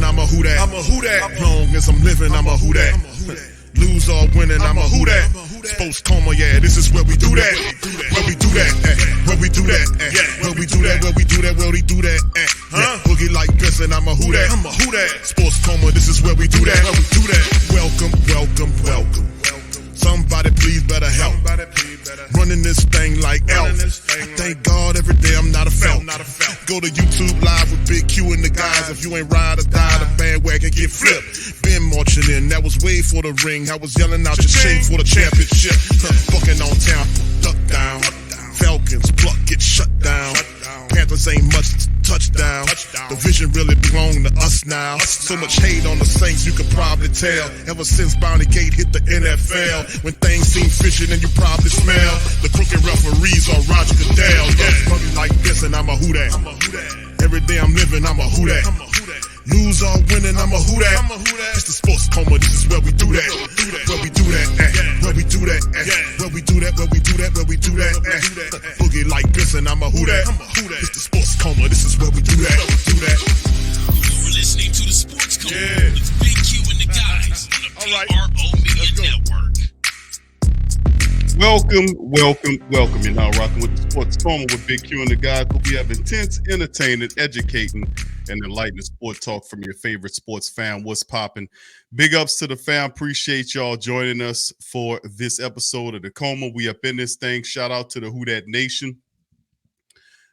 listen, I'm a who that. I'm a who that. Long as I'm living, I'm a who that. Lose or winning, I'm a who that. Sports Coma, yeah, this is where we do that. Where we do that, where we do that, where we do that, where we do that, where we do that, Boogie like Benson, I'm a who that. I'm a who that. Sports Coma, this is where we do that. Where we do that. Welcome, welcome, welcome. Somebody please better help. Running this thing like Elf. I thank God every day I'm not a felt. Go to YouTube Live with Big Q and the guys. If you ain't ride or die, the bandwagon get flipped. Been marching in, that was way for the ring. I was yelling out your chain for the championship. Bucking on town, duck down. Falcons, pluck, get shut down. Panthers ain't much touchdown. The vision really belong to us now. So much hate on the Saints, you could probably tell. Ever since Bounty Gate hit the NFL, when things seem fishy, then you probably smell the crooked referees are Roger Goodell. Yeah, funny like this, and I'm a who that. Every day I'm living, I'm a who that. Lose or winning, I'm a who that. It's the Sports Coma, this is where we do that. Where we do that, where we do that, where we do that, where we do that, where we do that. Boogie like Benson, I'm a who that. It's the Sports Coma, this is where we do that. You're listening to the Sports Coma with Big Q and the guys on the PRO Media Network. Welcome. You're now rocking with the Sports Coma with Big Q and the guys, where we have intense, entertaining, educating, and enlightening sport talk from your favorite sports fan. What's popping? Big ups to the fam. Appreciate y'all joining us for this episode of the Coma. We up in this thing. Shout out to the Who Dat Nation.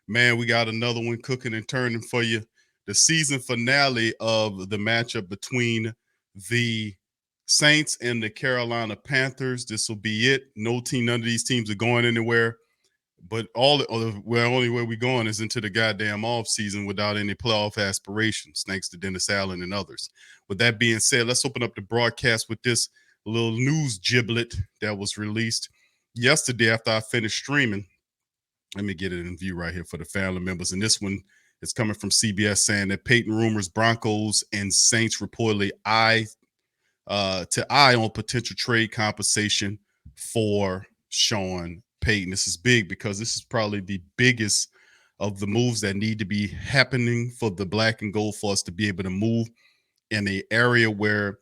Man, we got another one cooking and turning for you. The season finale of the matchup between the Saints and the Carolina Panthers. This will be it. None of these teams are going anywhere. But only way we're going is into the goddamn off season without any playoff aspirations, thanks to Dennis Allen and others. With that being said, let's open up the broadcast with this little news giblet that was released yesterday after I finished streaming. Let me get it in view right here for the family members. And this one is coming from CBS saying that Peyton rumors Broncos and Saints reportedly eye on potential trade compensation for Sean Payton. This is big because this is probably the biggest of the moves that need to be happening for the black and gold for us to be able to move in an area where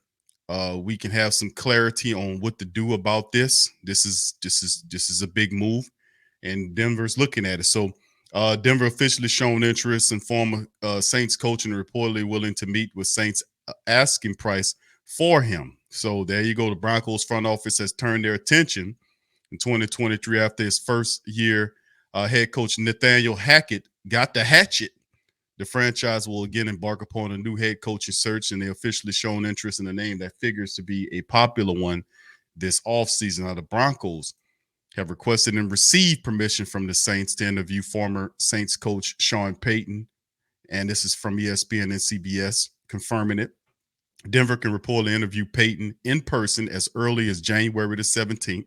we can have some clarity on what to do about this. This is a big move, and Denver's looking at it. So Denver officially shown interest in former Saints coach and reportedly willing to meet with Saints asking price for him. So there you go. The Broncos front office has turned their attention in 2023 after his first year. Head coach Nathaniel Hackett got the hatchet. The franchise will again embark upon a new head coaching search, and they officially shown interest in a name that figures to be a popular one this offseason. Now, the Broncos have requested and received permission from the Saints to interview former Saints coach Sean Payton, and this is from ESPN and CBS confirming it. Denver can reportedly interview Payton in person as early as January the 17th.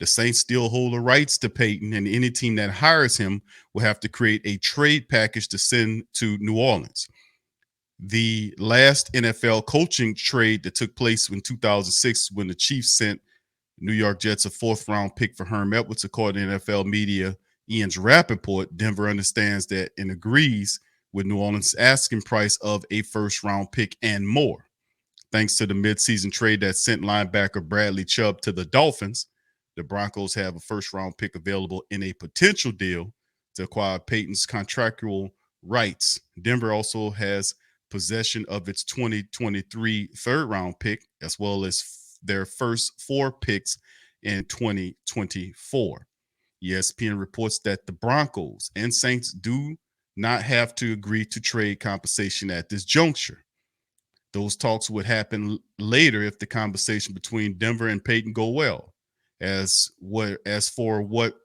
The Saints still hold the rights to Payton, and any team that hires him will have to create a trade package to send to New Orleans. The last NFL coaching trade that took place in 2006 when the Chiefs sent New York Jets a fourth-round pick for Herm Edwards, according to NFL media Ian's Rappaport, Denver understands that and agrees with New Orleans' asking price of a first-round pick and more. Thanks to the midseason trade that sent linebacker Bradley Chubb to the Dolphins, the Broncos have a first-round pick available in a potential deal to acquire Payton's contractual rights. Denver also has possession of its 2023 third-round pick, as well as their first 4 picks in 2024. ESPN reports that the Broncos and Saints do not have to agree to trade compensation at this juncture. Those talks would happen later if the conversation between Denver and Payton go well. As for what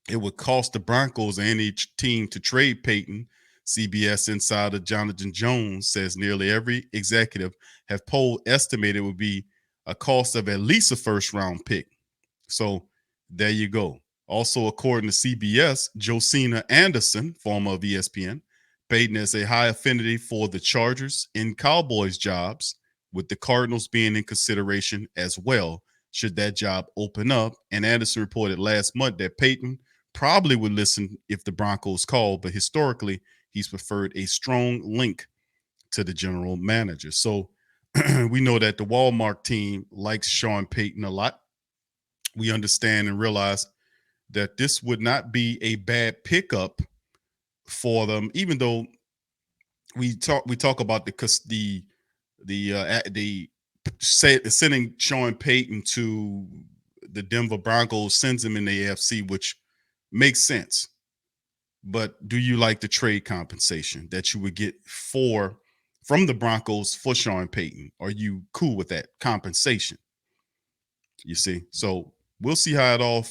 it would cost the Broncos or any team to trade Payton, CBS insider Jonathan Jones says nearly every executive have polled estimated it would be a cost of at least a first-round pick. So there you go. Also, according to CBS, Josina Anderson, former of ESPN, Payton has a high affinity for the Chargers and Cowboys jobs, with the Cardinals being in consideration as well, should that job open up. And Anderson reported last month that Payton probably would listen if the Broncos called, but historically, he's preferred a strong link to the general manager. So we know that the Walmart team likes Sean Payton a lot. We understand and realize that this would not be a bad pickup for them, even though we talk about sending Sean Payton to the Denver Broncos sends him in the AFC, which makes sense. But do you like the trade compensation that you would get from the Broncos for Sean Payton? Are you cool with that compensation? You see, so we'll see how it all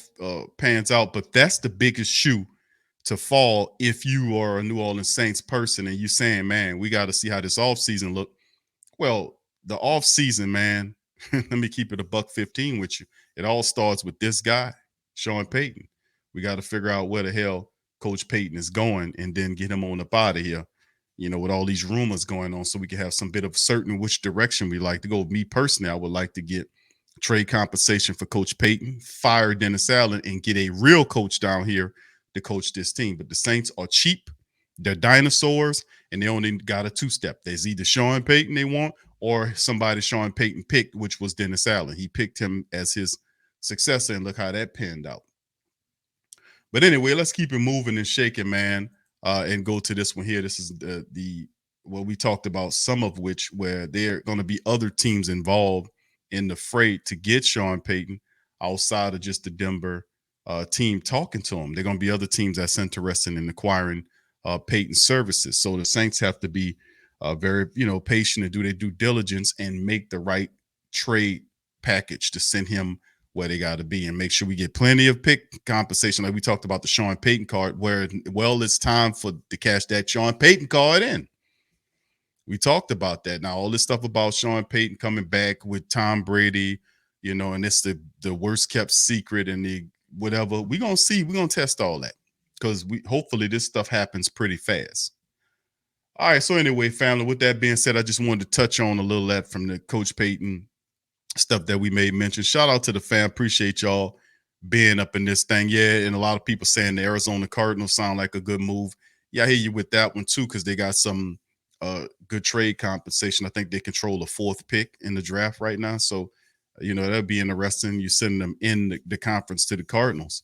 pans out. But that's the biggest shoe to fall if you are a New Orleans Saints person and you saying, man, we got to see how this offseason look. Well, the offseason, man, let me keep it a $1.15 with you. It all starts with this guy, Sean Payton. We got to figure out where the hell Coach Payton is going and then get him on up out of here, with all these rumors going on, so we can have some bit of certain which direction we like to go. Me personally, I would like to get trade compensation for Coach Payton, fire Dennis Allen, and get a real coach down here to coach this team. But the Saints are cheap. They're dinosaurs, and they only got a two-step. There's either Sean Payton they want or somebody Sean Payton picked, which was Dennis Allen. He picked him as his successor, and look how that panned out. But anyway, let's keep it moving and shaking, man, and go to this one here. This is the what we talked about, some of which where there are going to be other teams involved in the fray to get Sean Payton outside of just the Denver team talking to him. There are going to be other teams that's interested in acquiring Payton services. So the Saints have to be very, patient and do their due diligence and make the right trade package to send him where they got to be and make sure we get plenty of pick compensation. Like we talked about the Sean Payton card, where, it's time to cash that Sean Payton card in. We talked about that. Now, all this stuff about Sean Payton coming back with Tom Brady, and it's the worst kept secret and the whatever. We're going to see. We're going to test all that because hopefully this stuff happens pretty fast. All right. So anyway, family, with that being said, I just wanted to touch on a little of that from the Coach Payton stuff that we made mention. Shout out to the fam. Appreciate y'all being up in this thing. Yeah, and a lot of people saying the Arizona Cardinals sound like a good move. Yeah, I hear you with that one too, because they got some good trade compensation. I think they control the 4th pick in the draft right now. So, that'd be interesting. You send them in the conference to the Cardinals,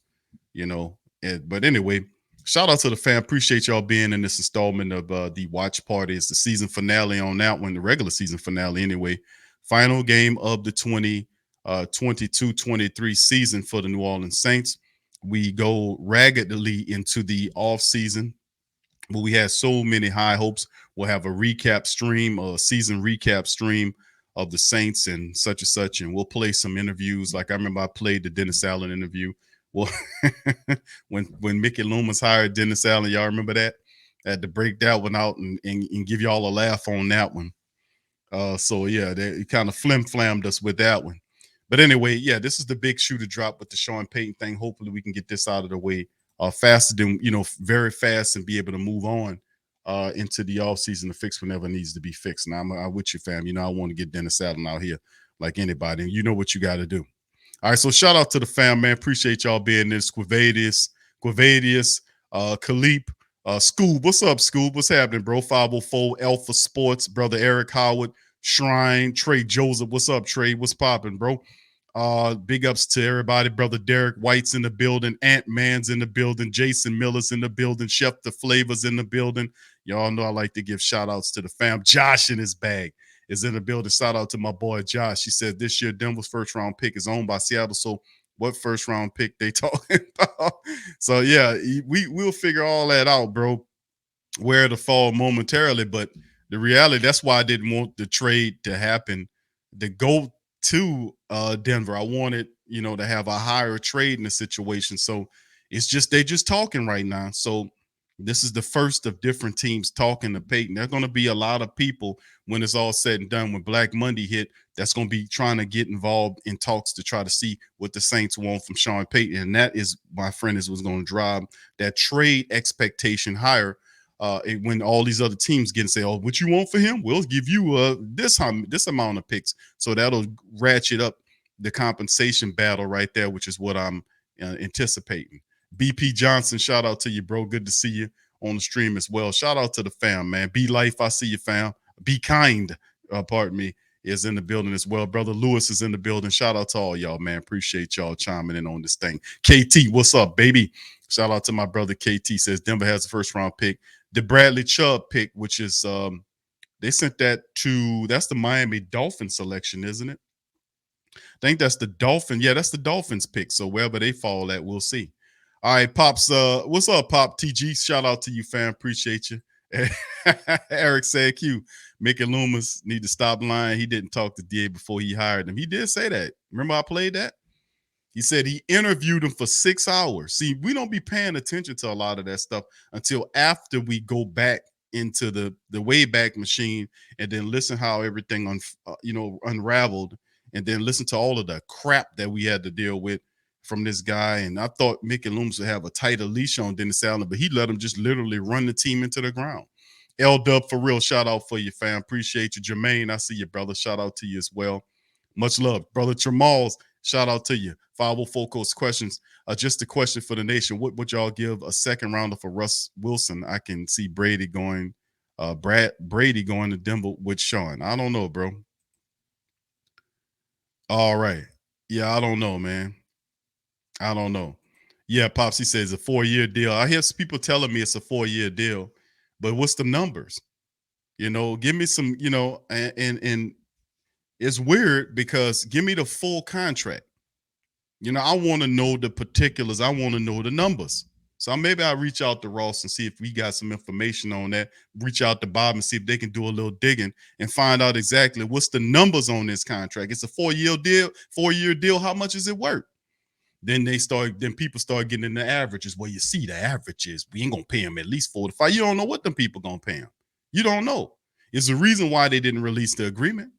but anyway, shout out to the fam. Appreciate y'all being in this installment of the watch party. It's the season finale on that one, the regular season finale anyway. Final game of the 2022-23 season for the New Orleans Saints. We go raggedly into the offseason, but we had so many high hopes. We'll have a recap stream, a season recap stream of the Saints and such, and we'll play some interviews. Like I remember I played the Dennis Allen interview. Well, when Mickey Loomis hired Dennis Allen, y'all remember that? I had to break that one out and give y'all a laugh on that one. So yeah, they kind of flim-flammed us with that one. But anyway, yeah, this is the big shoe to drop with the Sean Payton thing. Hopefully we can get this out of the way faster than, very fast and be able to move on into the offseason to fix whenever it needs to be fixed. Now I'm with you, fam. I want to get Dennis Allen out here like anybody. And you know what you got to do. All right, so shout out to the fam, man. Appreciate y'all being there. Quavadius, Khalip, Scoob. What's up, Scoob? What's happening, bro? 504 Alpha Sports, brother Eric Howard, Shrine, Trey Joseph. What's up, Trey? What's popping, bro? Big ups to everybody. Brother Derek White's in the building. Ant-Man's in the building. Jason Miller's in the building. Chef the Flavor's in the building. Y'all know I like to give shout outs to the fam. Josh in his bag is in the building. Shout out to my boy Josh. He said this year Denver's first round pick is owned by Seattle. So what first round pick they talking about? So yeah, we'll figure all that out, bro. Where to fall momentarily, but the reality, that's why I didn't want the trade to happen. To go to Denver, I wanted, to have a higher trade in the situation. So it's just they're just talking right now. So this is the first of different teams talking to Payton. There's going to be a lot of people when it's all said and done, when Black Monday hit, that's going to be trying to get involved in talks to try to see what the Saints want from Sean Payton. And that is, my friend, is what's going to drive that trade expectation higher. When all these other teams get and say, oh, what you want for him? We'll give you this amount of picks. So that'll ratchet up the compensation battle right there, which is what I'm anticipating. BP Johnson, shout out to you, bro. Good to see you on the stream as well. Shout out to the fam, man. B Life, I see you, fam. Be Kind, pardon me, is in the building as well. Brother Lewis is in the building. Shout out to all y'all, man. Appreciate y'all chiming in on this thing. KT, what's up, baby? Shout out to my brother KT. Says Denver has the first round pick. The Bradley Chubb pick, which is they sent that to, that's the Miami Dolphins selection, isn't it? I think that's the Dolphin. Yeah, that's the Dolphins pick. So wherever they fall at, we'll see. All right, Pops. What's up, Pop TG? Shout out to you, fam. Appreciate you. Eric said, Q, Mickey Loomis need to stop lying. He didn't talk to DA before he hired him. He did say that. Remember I played that? He said he interviewed him for 6 hours. See, we don't be paying attention to a lot of that stuff until after we go back into the Wayback Machine and then listen how everything unraveled, and then listen to all of the crap that we had to deal with from this guy. And I thought Mickey Loomis would have a tighter leash on Dennis Allen, but he let him just literally run the team into the ground. L-Dub, for real, shout out for you, fam. Appreciate you. Jermaine, I see you, brother. Shout out to you as well. Much love. Brother Tremalls, shout out to you. 504 Coast questions. Just a question for the nation. What would y'all give a second rounder for Russ Wilson? I can see Brady going to Denver with Sean. I don't know, bro. All right. Yeah, I don't know, man. I don't know. Yeah, Pops, he says a 4-year deal. I hear people telling me it's a 4-year deal, but what's the numbers? Give me some, and it's weird because give me the full contract. I want to know the particulars. I want to know the numbers. So maybe I'll reach out to Ross and see if we got some information on that. Reach out to Bob and see if they can do a little digging and find out exactly what's the numbers on this contract. It's a 4-year deal. 4-year deal. How much is it worth? Then people start getting in the averages. Well, you see, the averages, we ain't gonna pay him at least 45. You don't know what them people gonna pay him. You don't know. It's the reason why they didn't release the agreement.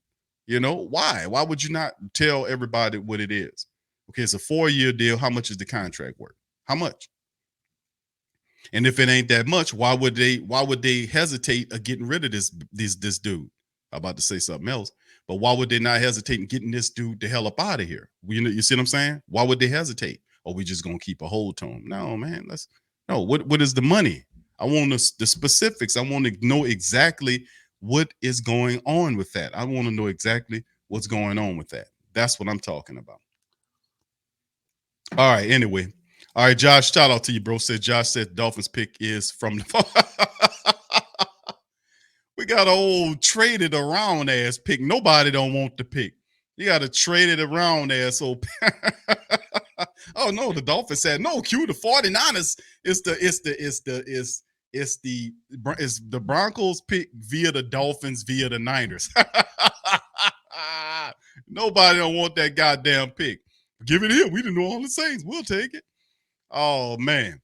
Why? Why would you not tell everybody what it is? Okay, it's a 4-year deal. How much is the contract worth? How much? And if it ain't that much, why would they hesitate of getting rid of this dude? I'm about to say something else. But why would they not hesitate in getting this dude the hell up out of here? You see what I'm saying? Why would they hesitate? Or we just gonna keep a hold to him? No, man. What is the money? I want the specifics. I want to know exactly what is going on with that. I want to know exactly what's going on with that. That's what I'm talking about. All right. Anyway. All right, Josh. Shout out to you, bro. Josh said Dolphins pick is from the. We got an old traded around ass pick. Nobody don't want the pick. You got to trade it around ass. So, oh no, the Dolphins said no. Q, the 49ers is the Broncos pick via the Dolphins via the Niners. Nobody don't want that goddamn pick. Give it here. We didn't know all the Saints. We'll take it. Oh man.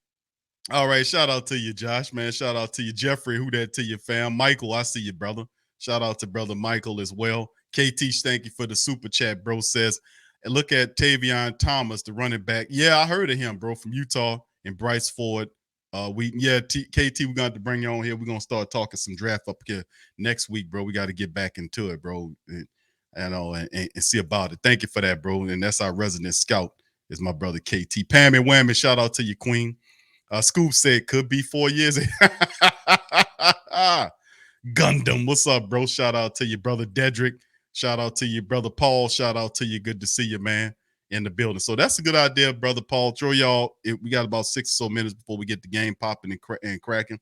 All right, shout out to you, Josh, man. Shout out to you, Jeffrey. Who that to you, fam? Michael, I see you, brother. Shout out to brother Michael as well. KT, thank you for the super chat, bro. Says, and look at Tavion Thomas, the running back. Yeah, I heard of him, bro, from Utah and Bryce Ford. KT, we're going to bring you on here. We're going to start talking some draft up here next week, bro. We got to get back into it, bro, and see about it. Thank you for that, bro. And that's our resident scout, is my brother KT. Pammy Whammy, shout out to you, Queen. Scoop said could be 4 years. Gundam, what's up, bro? Shout out to you, brother Dedrick. Shout out to you, brother Paul. Shout out to you. Good to see you, man, in the building. So that's a good idea, brother Paul. Throw y'all. We got about 6 or so minutes before we get the game popping and cracking.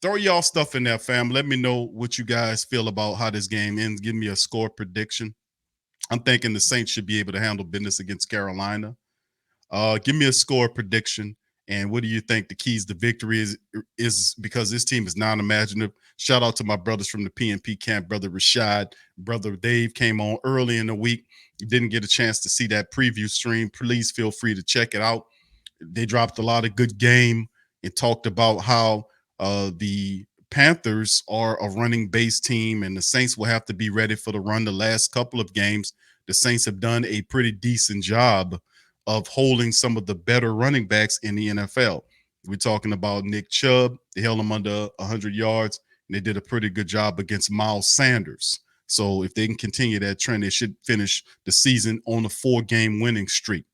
Throw y'all stuff in there, fam. Let me know what you guys feel about how this game ends. Give me a score prediction. I'm thinking the Saints should be able to handle business against Carolina. Give me a score prediction. And what do you think the keys to victory is because this team is non-imaginative. Shout out to my brothers from the PNP camp, brother Rashad, brother Dave came on early in the week. You didn't get a chance to see that preview stream. Please feel free to check it out. They dropped a lot of good game and talked about how the Panthers are a running-based team and the Saints will have to be ready for the run. The last couple of games, the Saints have done a pretty decent job of holding some of the better running backs in the NFL. We're talking about Nick Chubb. They held him under 100 yards, and they did a pretty good job against Miles Sanders. So if they can continue that trend, they should finish the season on a 4-game winning streak.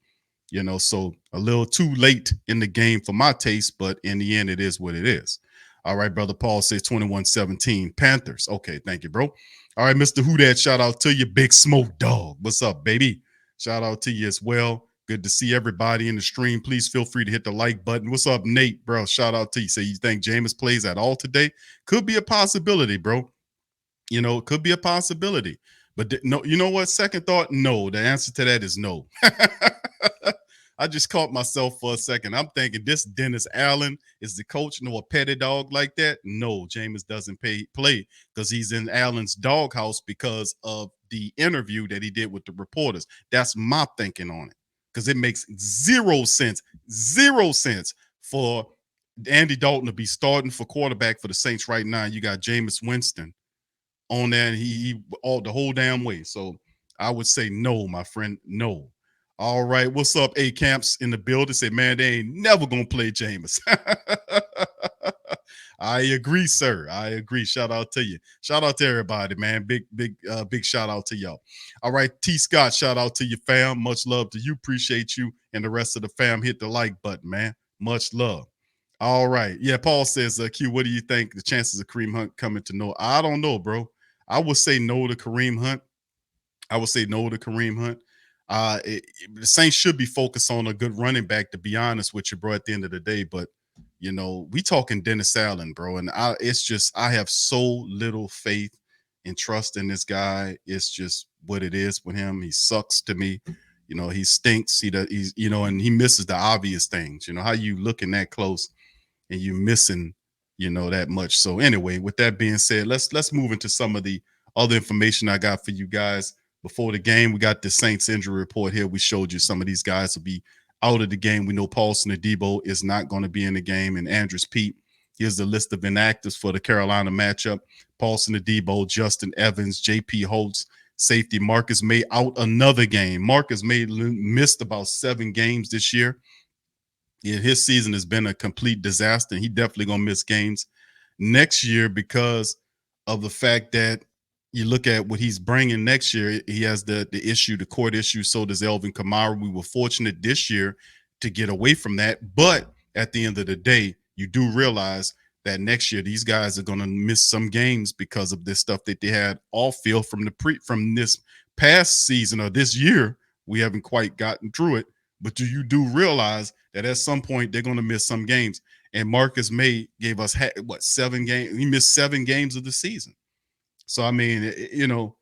So a little too late in the game for my taste, but in the end, it is what it is. All right, brother Paul says 21-17 Panthers. Okay, thank you, bro. All right, Mr. Who Dat, shout out to you, Big Smoke Dog. What's up, baby? Shout out to you as well. Good to see everybody in the stream. Please feel free to hit the like button. What's up, Nate, bro? Shout out to you. Say you think Jameis plays at all today? Could be a possibility, bro. You know, it could be a possibility. But no, you know what? Second thought, no. The answer to that is no. I just caught myself for a second. I'm thinking this Dennis Allen is the coach, no, a petty dog like that. No, Jameis doesn't play because he's in Allen's doghouse because of the interview that he did with the reporters. That's my thinking on it because it makes zero sense for Andy Dalton to be starting for quarterback for the Saints right now. You got Jameis Winston on there, and he all the whole damn way. So I would say no, my friend, no. All right, what's up, A Camps in the building? Say, man, they ain't never gonna play Jameis. I agree, sir. I agree. Shout out to you. Shout out to everybody, man. Big shout out to y'all. All right, T Scott, shout out to you, fam. Much love to you. Appreciate you and the rest of the fam. Hit the like button, man. Much love. All right. Yeah, Paul says, Q, what do you think the chances of Kareem Hunt coming to know? I don't know, bro. I would say no to Kareem Hunt. The Saints should be focused on a good running back, to be honest with you, bro, at the end of the day. But, you know, we talking Dennis Allen, bro. And I have so little faith and trust in this guy. It's just what it is with him. He sucks to me. You know, he stinks. He's, you know, and he misses the obvious things. You know, how you looking that close and you missing, you know, that much. So anyway, with that being said, let's move into some of the other information I got for you guys. Before the game, we got the Saints injury report here. We showed you some of these guys will be out of the game. We know Paulson Adebo is not going to be in the game, and Andrews Pete. Here's the list of inactives for the Carolina matchup. Paulson Adebo, Justin Evans, J.P. Holtz, safety Marcus May out another game. Marcus May missed about 7 games this year. Yeah, his season has been a complete disaster, and he definitely going to miss games next year because of the fact that you look at what he's bringing next year. He has the court issue. So does Elvin Kamara. We were fortunate this year to get away from that. But at the end of the day, you do realize that next year these guys are going to miss some games because of this stuff that they had off field from this past season or this year. We haven't quite gotten through it. But you do realize that at some point they're going to miss some games. And Marcus May gave us 7 games. He missed 7 games of the season. So, I mean, you know,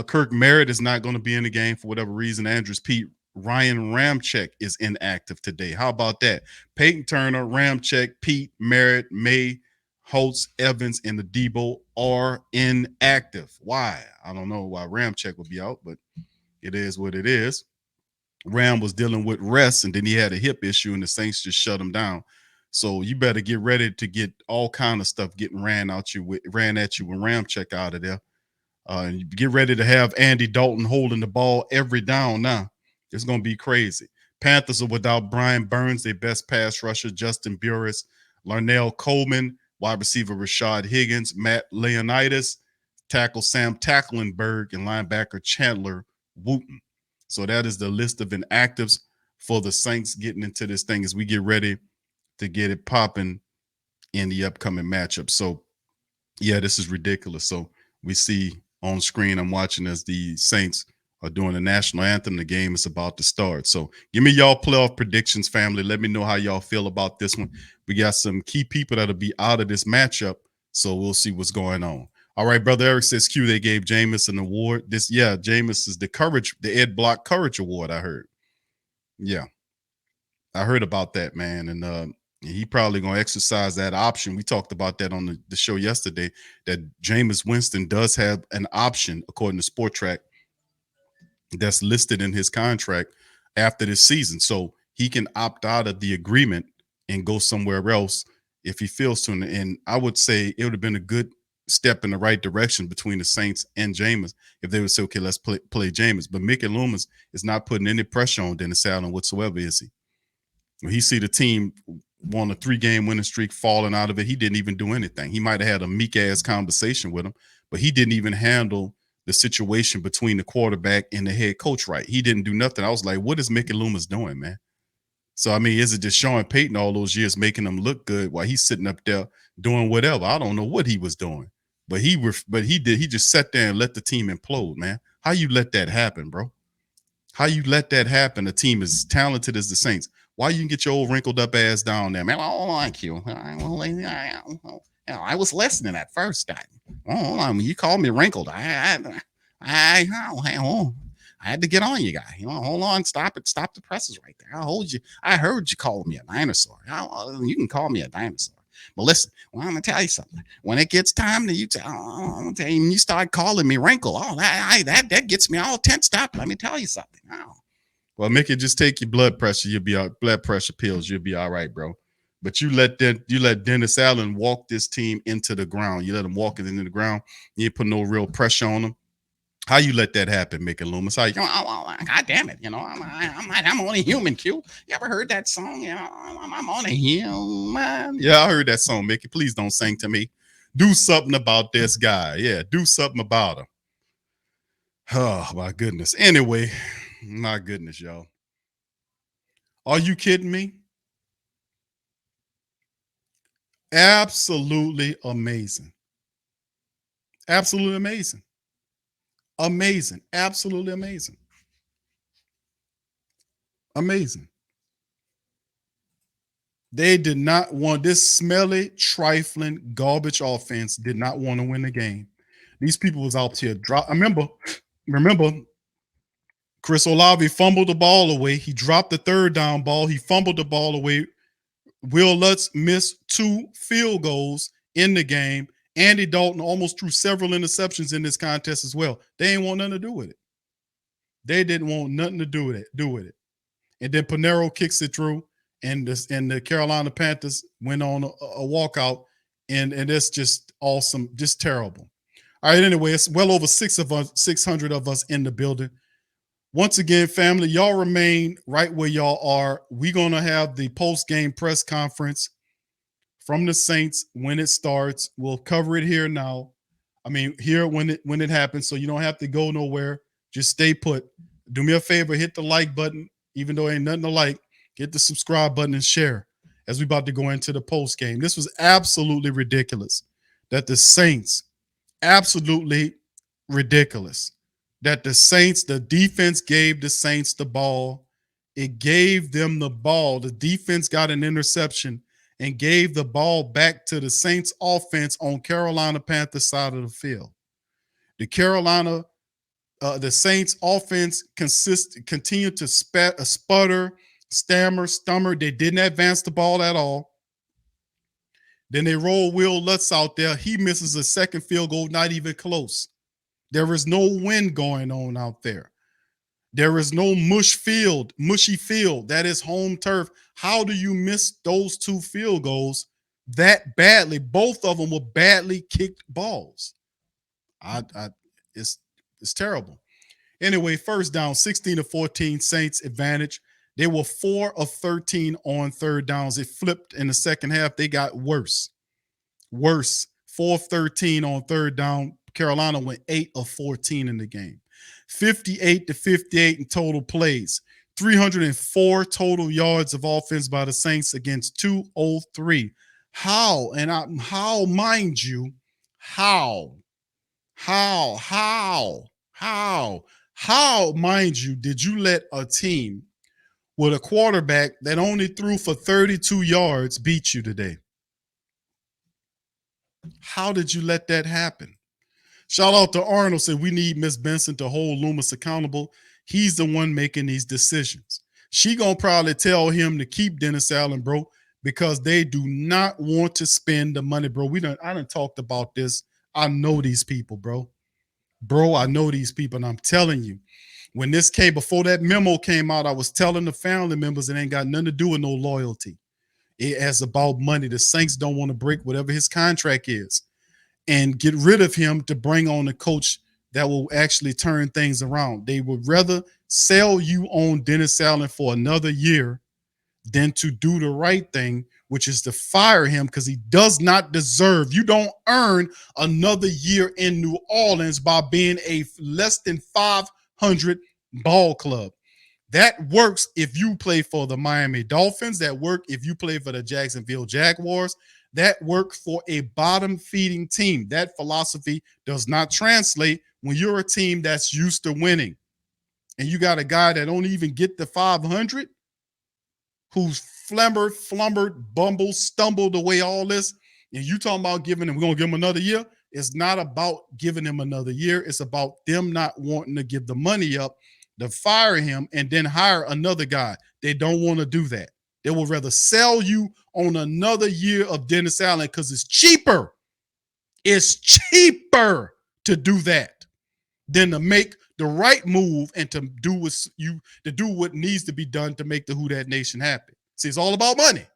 Kirk Merritt is not going to be in the game for whatever reason. Andrews Pete, Ryan Ramczyk is inactive today. How about that? Peyton Turner, Ramczyk, Pete, Merritt, May, Holtz, Evans, and Adebo are inactive. Why? I don't know why Ramczyk would be out, but it is what it is. Ram was dealing with rest, and then he had a hip issue, and the Saints just shut him down. So you better get ready to get all kind of stuff getting ran at you with Ramczyk out of there. And you get ready to have Andy Dalton holding the ball every down now. It's going to be crazy. Panthers are without Brian Burns, their best pass rusher, Justin Burris, Larnell Coleman, wide receiver Rashad Higgins, Matt Leonidas, tackle Sam Tacklenberg, and linebacker Chandler Wooten. So that is the list of inactives for the Saints getting into this thing as we get ready to get it popping in the upcoming matchup. So, yeah, this is ridiculous. So we see on screen, I'm watching as the Saints are doing the national anthem. The game is about to start. So give me y'all playoff predictions, family. Let me know how y'all feel about this one. We got some key people that'll be out of this matchup, so we'll see what's going on. All right, Brother Eric says, Q, they gave Jameis an award. Jameis is the Ed Block Courage Award, I heard. Yeah, I heard about that, man. And he probably going to exercise that option. We talked about that on the show yesterday, that Jameis Winston does have an option, according to Sport Track, that's listed in his contract after this season. So he can opt out of the agreement and go somewhere else if he feels to. And I would say it would have been a good step in the right direction between the Saints and Jameis if they would say, okay, let's play Jameis. But Mickey Loomis is not putting any pressure on Dennis Allen whatsoever, is he? When he see the team won a 3-game winning streak falling out of it, he didn't even do anything. He might have had a meek-ass conversation with him, but he didn't even handle the situation between the quarterback and the head coach right. He didn't do nothing. I was like, what is Mickey Loomis doing, man? So, I mean, is it just Sean Payton all those years making him look good while he's sitting up there doing whatever? I don't know what he was doing, but he just sat there and let the team implode, man. How you let that happen, bro? How you let that happen? A team as talented as the Saints. Why you can get your old wrinkled up ass down there, man? Oh, thank you. I was listening at first. You called me wrinkled. I had to get on you, guy. Hold on, stop it. Stop the presses right there. I'll hold you. I heard you call me a dinosaur. You can call me a dinosaur. But listen, I'm going to tell you something. When it gets time to you start calling me wrinkle, that gets me all tensed up. Let me tell you something. Well, Mickey, just take your blood pressure. You'll be blood pressure pills. You'll be all right, bro. But you let Dennis Allen walk this team into the ground. You let him walk it into the ground. You ain't put no real pressure on him. How you let that happen, Mickey Loomis? How God damn it, I'm only human, Q. You ever heard that song? I'm only human. Yeah, I heard that song, Mickey. Please don't sing to me. Do something about this guy. Yeah, do something about him. Oh, my goodness. Anyway, my goodness, y'all. Are you kidding me? Absolutely amazing. Absolutely amazing. Amazing. Absolutely amazing. Amazing. They did not want this smelly, trifling, garbage offense did not want to win the game. These people was out here drop. Remember, Chris Olave fumbled the ball away. He dropped the third down ball. He fumbled the ball away. Will Lutz missed 2 field goals in the game. Andy Dalton almost threw several interceptions in this contest as well. They ain't want nothing to do with it. They didn't want nothing to do with it. And then Pineiro kicks it through, and the Carolina Panthers went on a walkout, and it's just awesome, just terrible. All right, anyway, it's well over 600 of us in the building. Once again, family, y'all remain right where y'all are. We're going to have the post-game press conference from the Saints when it starts. We'll cover it here now. I mean, here when it happens, so you don't have to go nowhere. Just stay put. Do me a favor, hit the like button, even though ain't nothing to like. Hit the subscribe button and share as we about to go into the post game. This was absolutely ridiculous that the Saints, absolutely ridiculous that the defense gave the Saints the ball. It gave them the ball. The defense got an interception and gave the ball back to the Saints offense on Carolina Panthers side of the field. The Saints offense continued to sputter, stammer. They didn't advance the ball at all. Then they roll Will Lutz out there. He misses a second field goal, not even close. There is no wind going on out there. There is no mushy field. That is home turf. How do you miss those 2 field goals that badly? Both of them were badly kicked balls. It's terrible. Anyway, first down, 16-14, Saints advantage. They were 4 of 13 on third downs. It flipped in the second half. They got worse. 4 of 13 on third down. Carolina went 8 of 14 in the game. 58-58 in total plays. 304 total yards of offense by the Saints against 203. How, mind you, mind you, did you let a team with a quarterback that only threw for 32 yards beat you today? How did you let that happen? Shout out to Arnold, said we need Miss Benson to hold Loomis accountable. He's the one making these decisions. She gonna probably tell him to keep Dennis Allen, bro, because they do not want to spend the money, bro. I done talked about this. I know these people, bro. I know these people, and I'm telling you, when this came, before that memo came out, I was telling the family members it ain't got nothing to do with no loyalty. It has about money. The Saints don't want to break whatever his contract is and get rid of him to bring on a coach that will actually turn things around. They would rather sell you on Dennis Allen for another year than to do the right thing, which is to fire him because he does not deserve. You don't earn another year in New Orleans by being a less than 500 ball club. That works if you play for the Miami Dolphins. That work if you play for the Jacksonville Jaguars. That works for a bottom-feeding team. That philosophy does not translate when you're a team that's used to winning. And you got a guy that don't even get the 500, who's flumbered, bumbled, stumbled away all this, and you talking about giving him, we're going to give him another year. It's not about giving him another year. It's about them not wanting to give the money up to fire him and then hire another guy. They don't want to do that. They will rather sell you on another year of Dennis Allen because it's cheaper. It's cheaper to do that than to make the right move and to do what needs to be done to make the Who Dat Nation happy. See, it's all about money.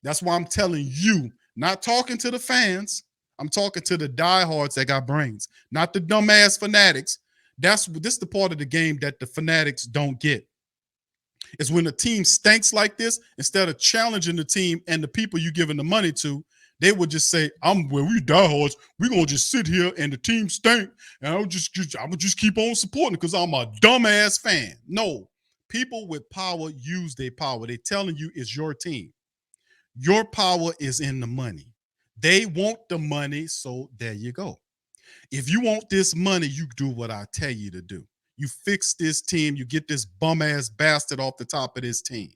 That's why I'm telling you, not talking to the fans. I'm talking to the diehards that got brains, not the dumbass fanatics. This is the part of the game that the fanatics don't get. Is when a team stinks like this, instead of challenging the team and the people you giving the money to, they would just say, we diehards, we're going to just sit here and the team stink, and I would just keep on supporting because I'm a dumbass fan. No, people with power use their power. They're telling you it's your team. Your power is in the money. They want the money, so there you go. If you want this money, you do what I tell you to do. You fix this team. You get this bum-ass bastard off the top of this team.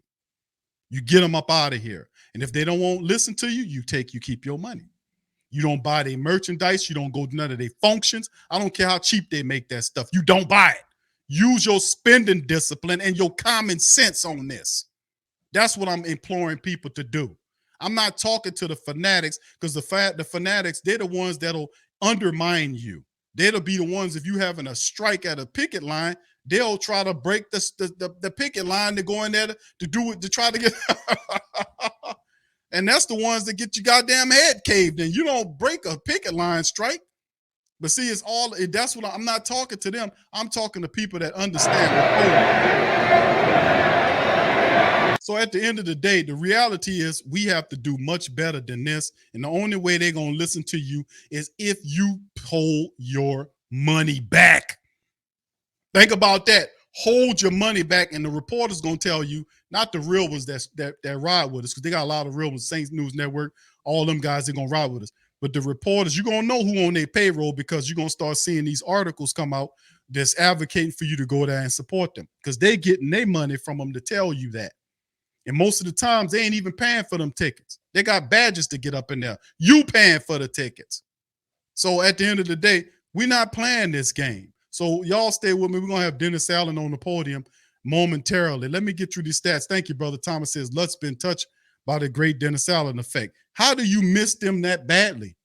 You get them up out of here. And if they don't want to listen to you, you keep your money. You don't buy their merchandise. You don't go to none of their functions. I don't care how cheap they make that stuff. You don't buy it. Use your spending discipline and your common sense on this. That's what I'm imploring people to do. I'm not talking to the fanatics because the fanatics, they're the ones that'll undermine you. They'll be the ones, if you having a strike at a picket line, they'll try to break the picket line to go in there to do it, to try to get and that's the ones that get your goddamn head caved in. You don't break a picket line strike. But see, that's what I'm not talking to them. I'm talking to people that understand. So at the end of the day, the reality is we have to do much better than this. And the only way they're going to listen to you is if you hold your money back. Think about that. Hold your money back, and the reporter's going to tell you, not the real ones that ride with us, because they got a lot of real ones, Saints News Network, all them guys, they're going to ride with us. But the reporters, you're going to know who on their payroll because you're going to start seeing these articles come out that's advocating for you to go there and support them because they're getting their money from them to tell you that. And most of the times, they ain't even paying for them tickets. They got badges to get up in there. You paying for the tickets. So at the end of the day, we're not playing this game. So y'all stay with me. We're going to have Dennis Allen on the podium momentarily. Let me get through these stats. Thank you, Brother Thomas. Says, Lutz been touched by the great Dennis Allen effect. How do you miss them that badly?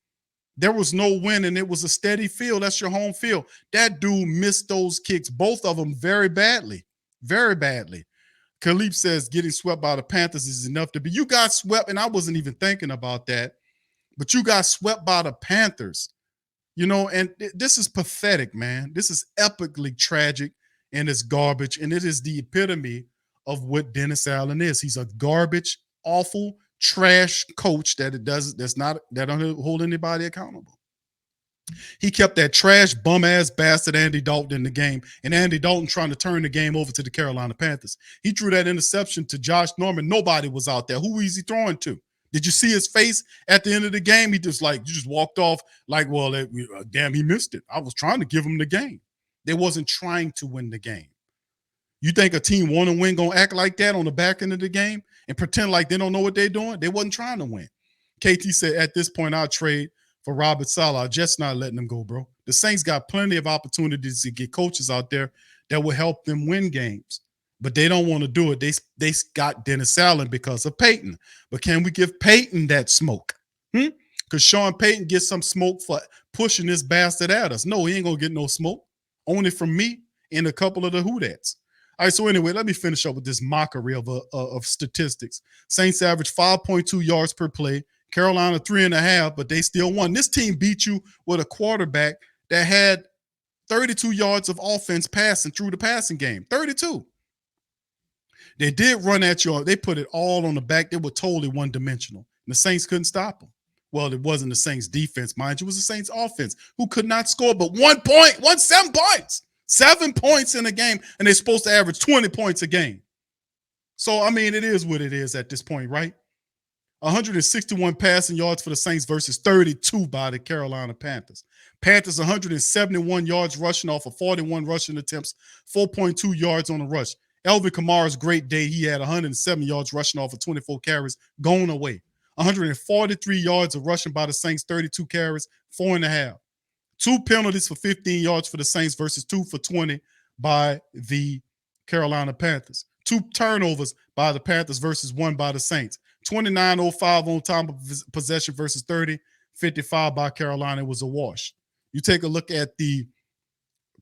There was no win, and it was a steady field. That's your home field. That dude missed those kicks, both of them, very badly. Very badly. Khalif says getting swept by the Panthers is enough to be. You got swept, and I wasn't even thinking about that, but you got swept by the Panthers. You know, and this is pathetic, man. This is epically tragic, and it's garbage, and it is the epitome of what Dennis Allen is. He's a garbage, awful, trash coach that don't hold anybody accountable. He kept that trash bum-ass bastard Andy Dalton in the game, and Andy Dalton trying to turn the game over to the Carolina Panthers. He threw that interception to Josh Norman. Nobody was out there. Who was he throwing to? Did you see his face at the end of the game? He just you just walked off like, well, damn, he missed it. I was trying to give him the game. They wasn't trying to win the game. You think a team want to win going to act like that on the back end of the game and pretend like they don't know what they're doing? They wasn't trying to win. KT said, at this point, I'll trade for Robert Saleh. I'm just not letting them go, bro. The Saints got plenty of opportunities to get coaches out there that will help them win games. But they don't want to do it. They got Dennis Allen because of Peyton. But can we give Peyton that smoke? Because Sean Payton gets some smoke for pushing this bastard at us. No, he ain't going to get no smoke. Only from me and a couple of the Who-Dats. All right, so anyway, let me finish up with this mockery of statistics. Saints average 5.2 yards per play. Carolina 3.5, but they still won. This team beat you with a quarterback that had 32 yards of offense passing through the passing game. 32. They did run at you. They put it all on the back. They were totally one-dimensional. And the Saints couldn't stop them. Well, it wasn't the Saints' defense, mind you. It was the Saints' offense, who could not score but 1 point, 7 points. 7 points in a game, and they're supposed to average 20 points a game. So, I mean, it is what it is at this point, right? 161 passing yards for the Saints versus 32 by the Carolina Panthers. Panthers 171 yards rushing off of 41 rushing attempts, 4.2 yards on the rush. Alvin Kamara's great day. He had 107 yards rushing off of 24 carries, going away. 143 yards of rushing by the Saints, 32 carries, 4.5. 2 penalties for 15 yards for the Saints versus 2 for 20 by the Carolina Panthers. 2 turnovers by the Panthers versus 1 by the Saints. 29-05 on time of possession versus 30-55 by Carolina. It was a wash. You take a look at the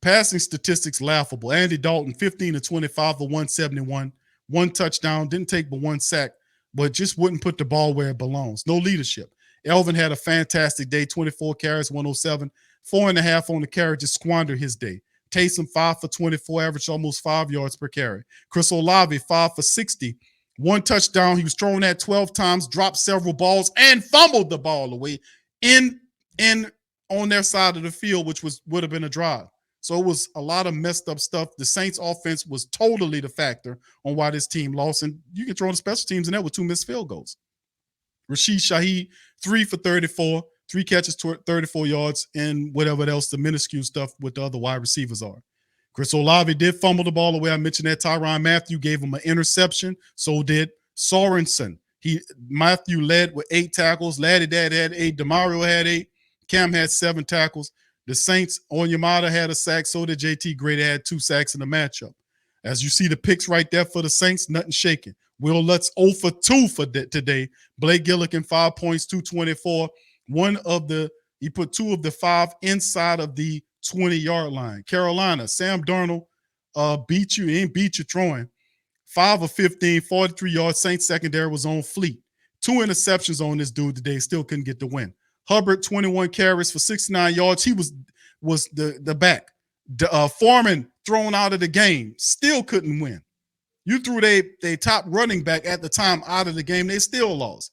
passing statistics, laughable. Andy Dalton, 15-25 for 171, 1 touchdown, didn't take but 1 sack, but just wouldn't put the ball where it belongs. No leadership. Elvin had a fantastic day, 24 carries, 107, 4.5 on the carry, just squandered his day. Taysom, 5 for 24, averaged almost 5 yards per carry. Chris Olave, 5 for 60, 1 touchdown. He was thrown at 12 times, dropped several balls, and fumbled the ball away in on their side of the field, which would have been a drive. So it was a lot of messed up stuff. The Saints offense was totally the factor on why this team lost. And you can throw the special teams in there with 2 missed field goals. Rashid Shaheed, 3 for 34, 3 catches, 34 yards, and whatever else the minuscule stuff with the other wide receivers are. Chris Olave did fumble the ball away. I mentioned that. Tyrann Mathieu gave him an interception. So did Sorensen. Matthew led with 8 tackles. Laddie Dad had 8. DeMario had 8. Cam had 7 tackles. The Saints, Onyemata had a sack. So did JT Gray. They had 2 sacks in the matchup. As you see the picks right there for the Saints, nothing shaking. Will Lutz 0 for 2 for today. Blake Gillikin, 5 points, 224. He put 2 of the 5 inside of the 20-yard line. Carolina, Sam Darnold beat you. He ain't beat you throwing. 5 of 15, 43 yards. Saints secondary was on fleet. 2 interceptions on this dude today. Still couldn't get the win. Hubbard, 21 carries for 69 yards. He was the back. Foreman thrown out of the game. Still couldn't win. You threw their top running back at the time out of the game. They still lost.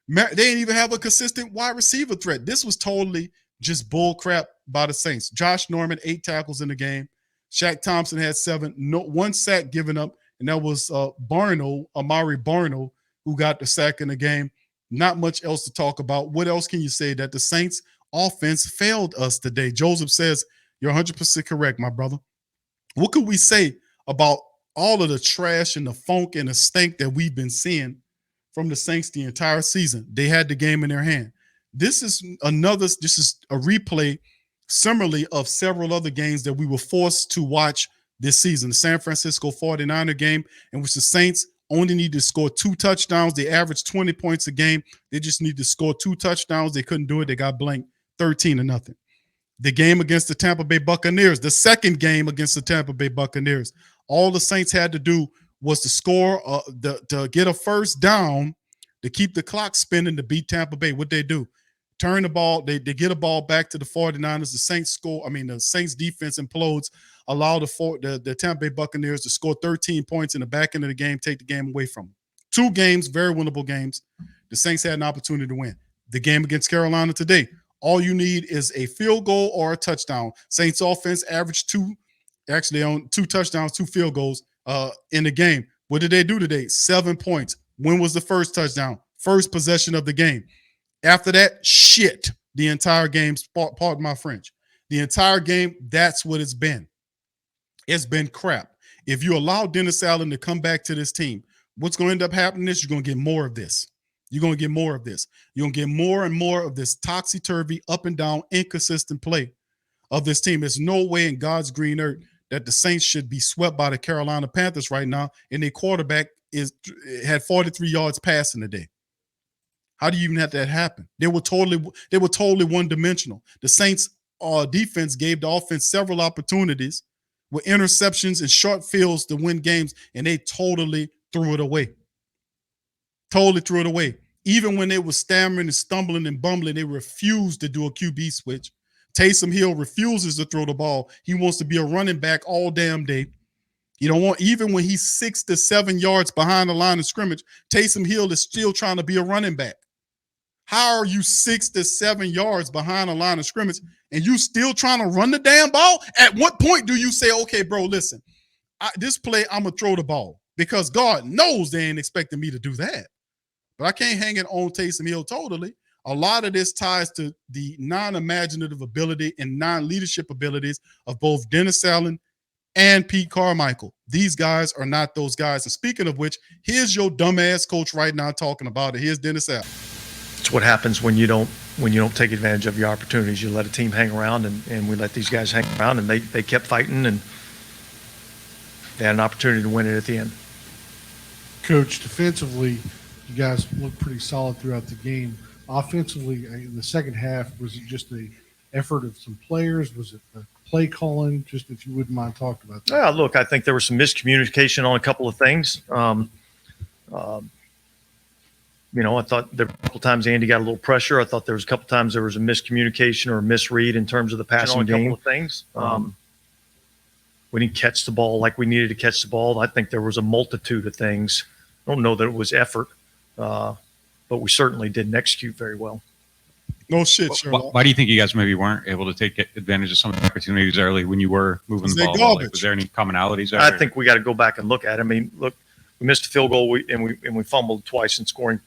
They didn't even have a consistent wide receiver threat. This was totally just bull crap by the Saints. Josh Norman, 8 tackles in the game. Shaq Thompson had 7. 1 sack given up, and that was Amari Barno, who got the sack in the game. Not much else to talk about. What else can you say? That the Saints offense failed us today. Joseph says, you're 100% correct, my brother. What could we say about all of the trash and the funk and the stink that we've been seeing from the Saints the entire season? They had the game in their hand. This is a replay similarly of several other games that we were forced to watch this season. The San Francisco 49er game, in which the Saints only need to score 2 touchdowns. They averaged 20 points a game. They just need to score 2 touchdowns. They couldn't do it. They got blanked 13-0. The game against the Tampa Bay Buccaneers, the second game against the Tampa Bay Buccaneers, all the Saints had to do was to score, to get a first down, to keep the clock spinning, to beat Tampa Bay. What they do? Turn the ball. They get a ball back to the 49ers. The Saints defense implodes, allow the Tampa Bay Buccaneers to score 13 points in the back end of the game, take the game away from them. 2 games, very winnable games. The Saints had an opportunity to win. The game against Carolina today, all you need is a field goal or a touchdown. Saints offense averaged 2 touchdowns, 2 field goals in the game. What did they do today? 7 points. When was the first touchdown? First possession of the game. After that, shit. The entire game, pardon my French. The entire game, that's what it's been. It's been crap. If you allow Dennis Allen to come back to this team, what's going to end up happening is you're going to get more of this. You're going to get more of this. You're going to get more and more of this topsy-turvy, up and down, inconsistent play of this team. There's no way in God's green earth that the Saints should be swept by the Carolina Panthers right now, and their quarterback had 43 yards passing today. How do you even have that happen? They were totally one-dimensional. The Saints defense gave the offense several opportunities with interceptions and short fields to win games, and they totally threw it away. Totally threw it away. Even when they were stammering and stumbling and bumbling, they refused to do a QB switch. Taysom Hill refuses to throw the ball. He wants to be a running back all damn day. You don't want, even when he's 6 to 7 yards behind the line of scrimmage, Taysom Hill is still trying to be a running back. How are you 6 to 7 yards behind a line of scrimmage and you still trying to run the damn ball? At what point do you say, okay, bro, listen, this play, I'm going to throw the ball? Because God knows they ain't expecting me to do that. But I can't hang it on Taysom Hill totally. A lot of this ties to the non-imaginative ability and non-leadership abilities of both Dennis Allen and Pete Carmichael. These guys are not those guys. And speaking of which, here's your dumbass coach right now talking about it. Here's Dennis Allen. It's what happens when you don't take advantage of your opportunities. You let a team hang around, and we let these guys hang around, and they kept fighting, and they had an opportunity to win it at the end. Coach, defensively, you guys looked pretty solid throughout the game. Offensively, in the second half, was it just the effort of some players? Was it the play calling? Just if you wouldn't mind talking about that. Yeah, look, I think there was some miscommunication on a couple of things. I thought there were a couple times Andy got a little pressure. I thought there was a couple times there was a miscommunication or a misread in terms of the passing game. A couple of things. We didn't catch the ball like we needed to catch the ball. I think there was a multitude of things. I don't know that it was effort, but we certainly didn't execute very well. No shit, Sherlock. Why do you think you guys maybe weren't able to take advantage of some of the opportunities early when you were moving the ball? Like, was there any commonalities there? I think we got to go back and look at it. I mean, look, we missed a field goal and we fumbled twice in scoring.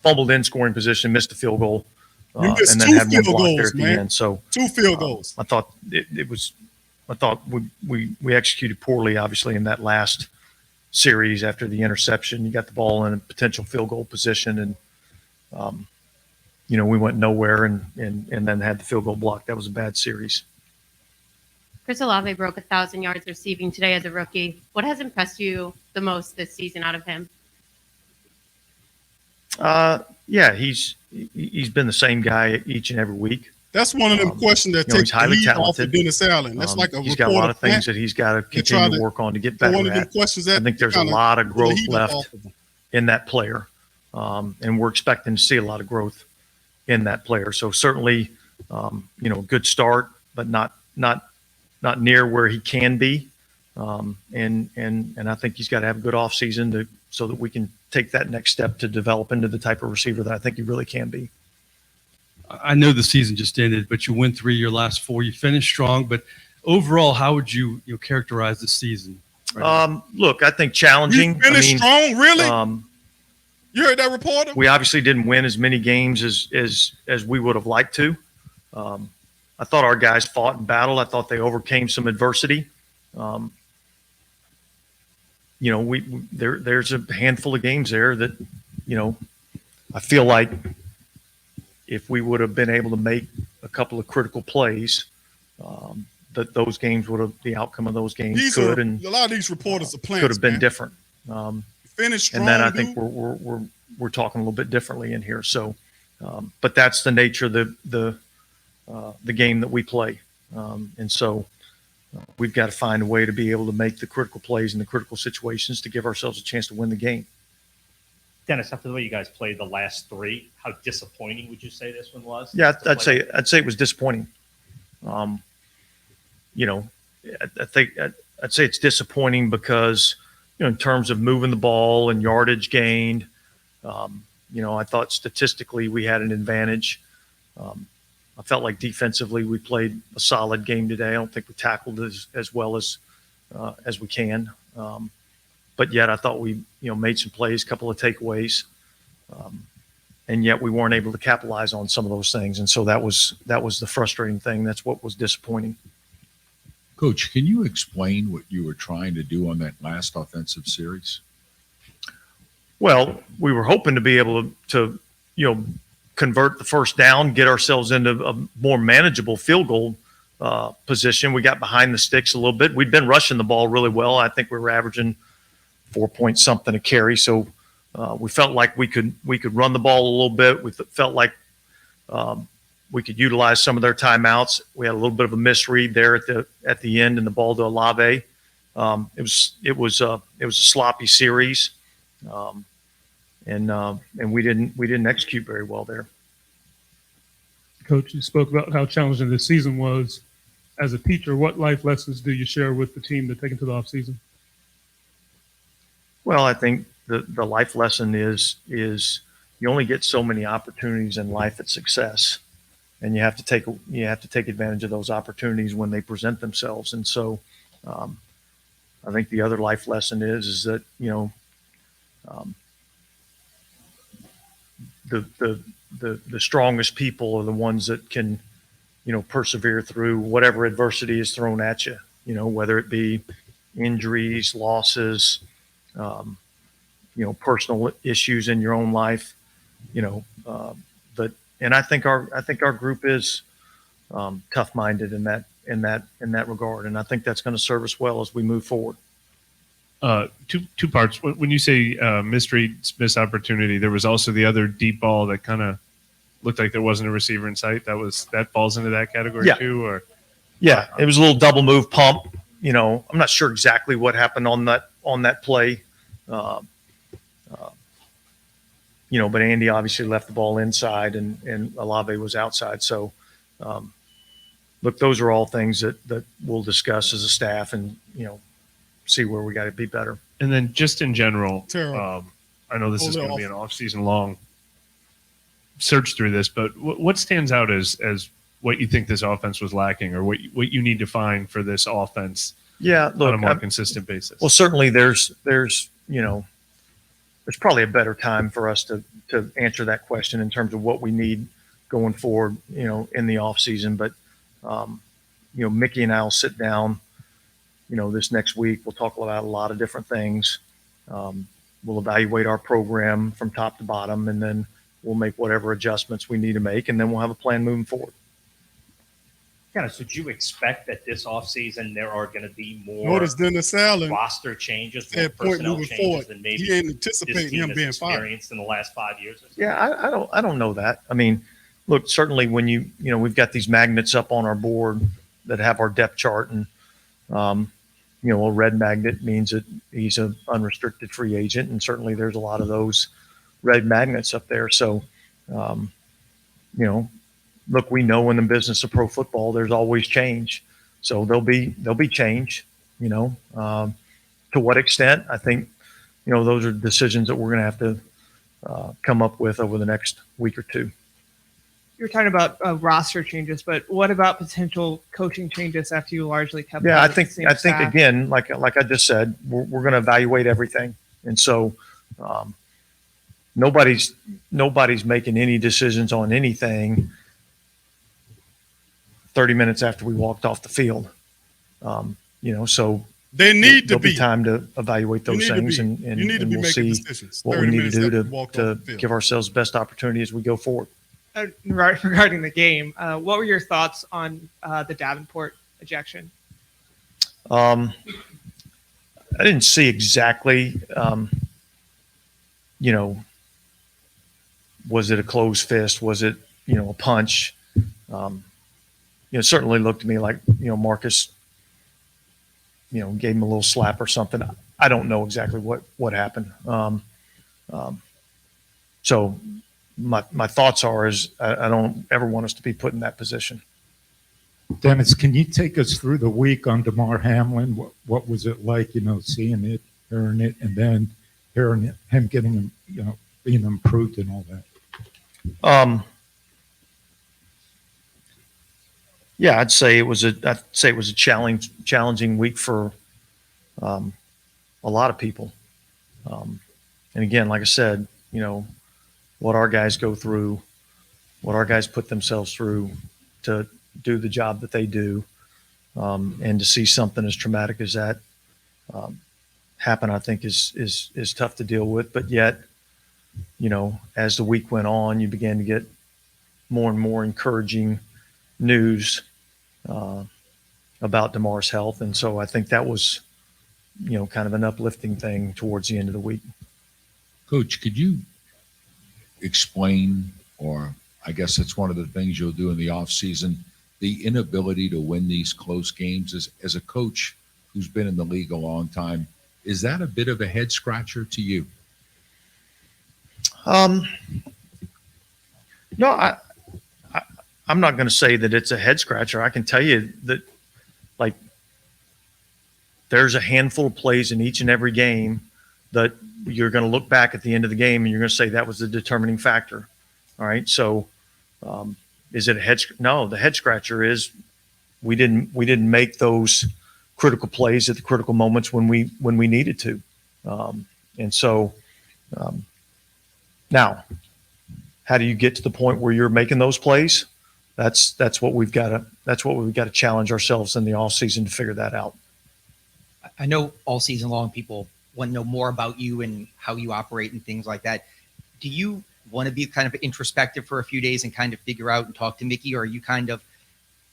Fumbled in scoring position, missed a field goal, and then had one block there at the end. So 2 field goals. I thought I thought we executed poorly, obviously, in that last series after the interception. You got the ball in a potential field goal position, and we went nowhere, and then had the field goal block. That was a bad series. Chris Olave broke 1,000 yards receiving today as a rookie. What has impressed you the most this season out of him? Yeah, he's been the same guy each and every week. That's one of them questions that takes highly the lead off talented. of Dennis Allen. That's like a he's got a lot of things that he's got to continue to work on to get better at. I think there's a lot of growth left in that player, and we're expecting to see a lot of growth in that player. So certainly, good start, but not near where he can be. And I think he's got to have a good offseason so that we can take that next step to develop into the type of receiver that I think he really can be. I know the season just ended, but you win 3 your last 4. You finished strong, but overall, how would you characterize the season? Look, I think challenging. We finished strong, really? You heard that reporter? We obviously didn't win as many games as we would have liked to. I thought our guys fought and battled. I thought they overcame some adversity. There's a handful of games there that, I feel like if we would have been able to make a couple of critical plays, that those games the outcome of those games a lot of these reporters are playing could have been different. Finished strong, and then I think we're talking a little bit differently in here. So, but that's the nature of the game that we play, and so we've got to find a way to be able to make the critical plays in the critical situations to give ourselves a chance to win the game. Dennis, after the way you guys played the last 3, how disappointing would you say this one was? Yeah, I'd say it was disappointing. I think I'd say it's disappointing because in terms of moving the ball and yardage gained, I thought statistically we had an advantage. I felt like defensively we played a solid game today. I don't think we tackled as well as we can. But yet I thought we, made some plays, a couple of takeaways, and yet we weren't able to capitalize on some of those things. And so that was the frustrating thing. That's what was disappointing. Coach, can you explain what you were trying to do on that last offensive series? Well, we were hoping to be able to convert the first down, get ourselves into a more manageable field goal position. We got behind the sticks a little bit. We'd been rushing the ball really well. I think we were averaging 4 point something a carry. So we felt like we could run the ball a little bit. We felt like we could utilize some of their timeouts. We had a little bit of a misread there at the end in the ball to Olave. It was a sloppy series, and we didn't execute very well there. Coach, you spoke about how challenging this season was. As a teacher, what life lessons do you share with the team to take into the offseason? Well, I think the life lesson is you only get so many opportunities in life at success, and you have to take advantage of those opportunities when they present themselves. And so, I think the other life lesson is that, the strongest people are the ones that can, persevere through whatever adversity is thrown at you, whether it be injuries, losses, personal issues in your own life, and I think our group is tough-minded in that regard, and I think that's going to serve us well as we move forward. Two parts. When you say missed opportunity, there was also the other deep ball that kind of looked like there wasn't a receiver in sight. That falls into that category too, or it was a little double move pump. I'm not sure exactly what happened on that play. But Andy obviously left the ball inside and Olave was outside. So, look, those are all things that we'll discuss as a staff and, see where we got to be better. And then just in general, I know this is going to be an off-season long search through this, but what stands out as what you think this offense was lacking, or what you need to find for this offense on a more consistent basis? Well, certainly there's probably a better time for us to answer that question in terms of what we need going forward, in the off season. But, Mickey and I will sit down, this next week. We'll talk about a lot of different things. We'll evaluate our program from top to bottom, and then we'll make whatever adjustments we need to make, and then we'll have a plan moving forward. So do you expect that this offseason there are going to be more Notice Dennis Allen roster changes, more personnel changes forward, than maybe he ain't anticipating him being fired experienced in the last 5 years? Yeah, I don't know that. I mean, look, certainly when we've got these magnets up on our board that have our depth chart, and a red magnet means that he's an unrestricted free agent, and certainly there's a lot of those red magnets up there. So, look, we know in the business of pro football, there's always change. So there'll be change, to what extent, I think, those are decisions that we're going to have to come up with over the next week or two. You're talking about roster changes, but what about potential coaching changes after you largely kept? Yeah, I think again, like I just said, we're going to evaluate everything. And so, nobody's making any decisions on anything 30 minutes after we walked off the field. So there'll be time to evaluate those things, and we'll see what we need to do to give ourselves the best opportunity as we go forward. Regarding the game, what were your thoughts on the Davenport ejection? I didn't see exactly, was it a closed fist? Was it, a punch? It certainly looked to me like, Marcus, gave him a little slap or something. I don't know exactly what happened. So my thoughts are I don't ever want us to be put in that position. Dennis, can you take us through the week on Damar Hamlin? What was it like, seeing it, hearing it, and then hearing him getting, being improved and all that? Yeah, I'd say it was a challenging week for a lot of people. And again, like I said, what our guys go through, what our guys put themselves through to do the job that they do, and to see something as traumatic as that happen, I think is tough to deal with. But yet, as the week went on, you began to get more and more encouraging news about Damar's health. And so I think that was, kind of an uplifting thing towards the end of the week. Coach, could you explain, or I guess it's one of the things you'll do in the off season, the inability to win these close games as a coach who's been in the league a long time? Is that a bit of a head scratcher to you? No, I'm not going to say that it's a head scratcher. I can tell you that, there's a handful of plays in each and every game that you're going to look back at the end of the game and you're going to say that was the determining factor. All right. So, is it a head? No, the head scratcher is we didn't make those critical plays at the critical moments when we needed to. And so, now, how do you get to the point where you're making those plays? That's what we've got to challenge ourselves in the off season to figure that out. I know all season long people want to know more about you and how you operate and things like that. Do you want to be kind of introspective for a few days and kind of figure out and talk to Mickey, or are you kind of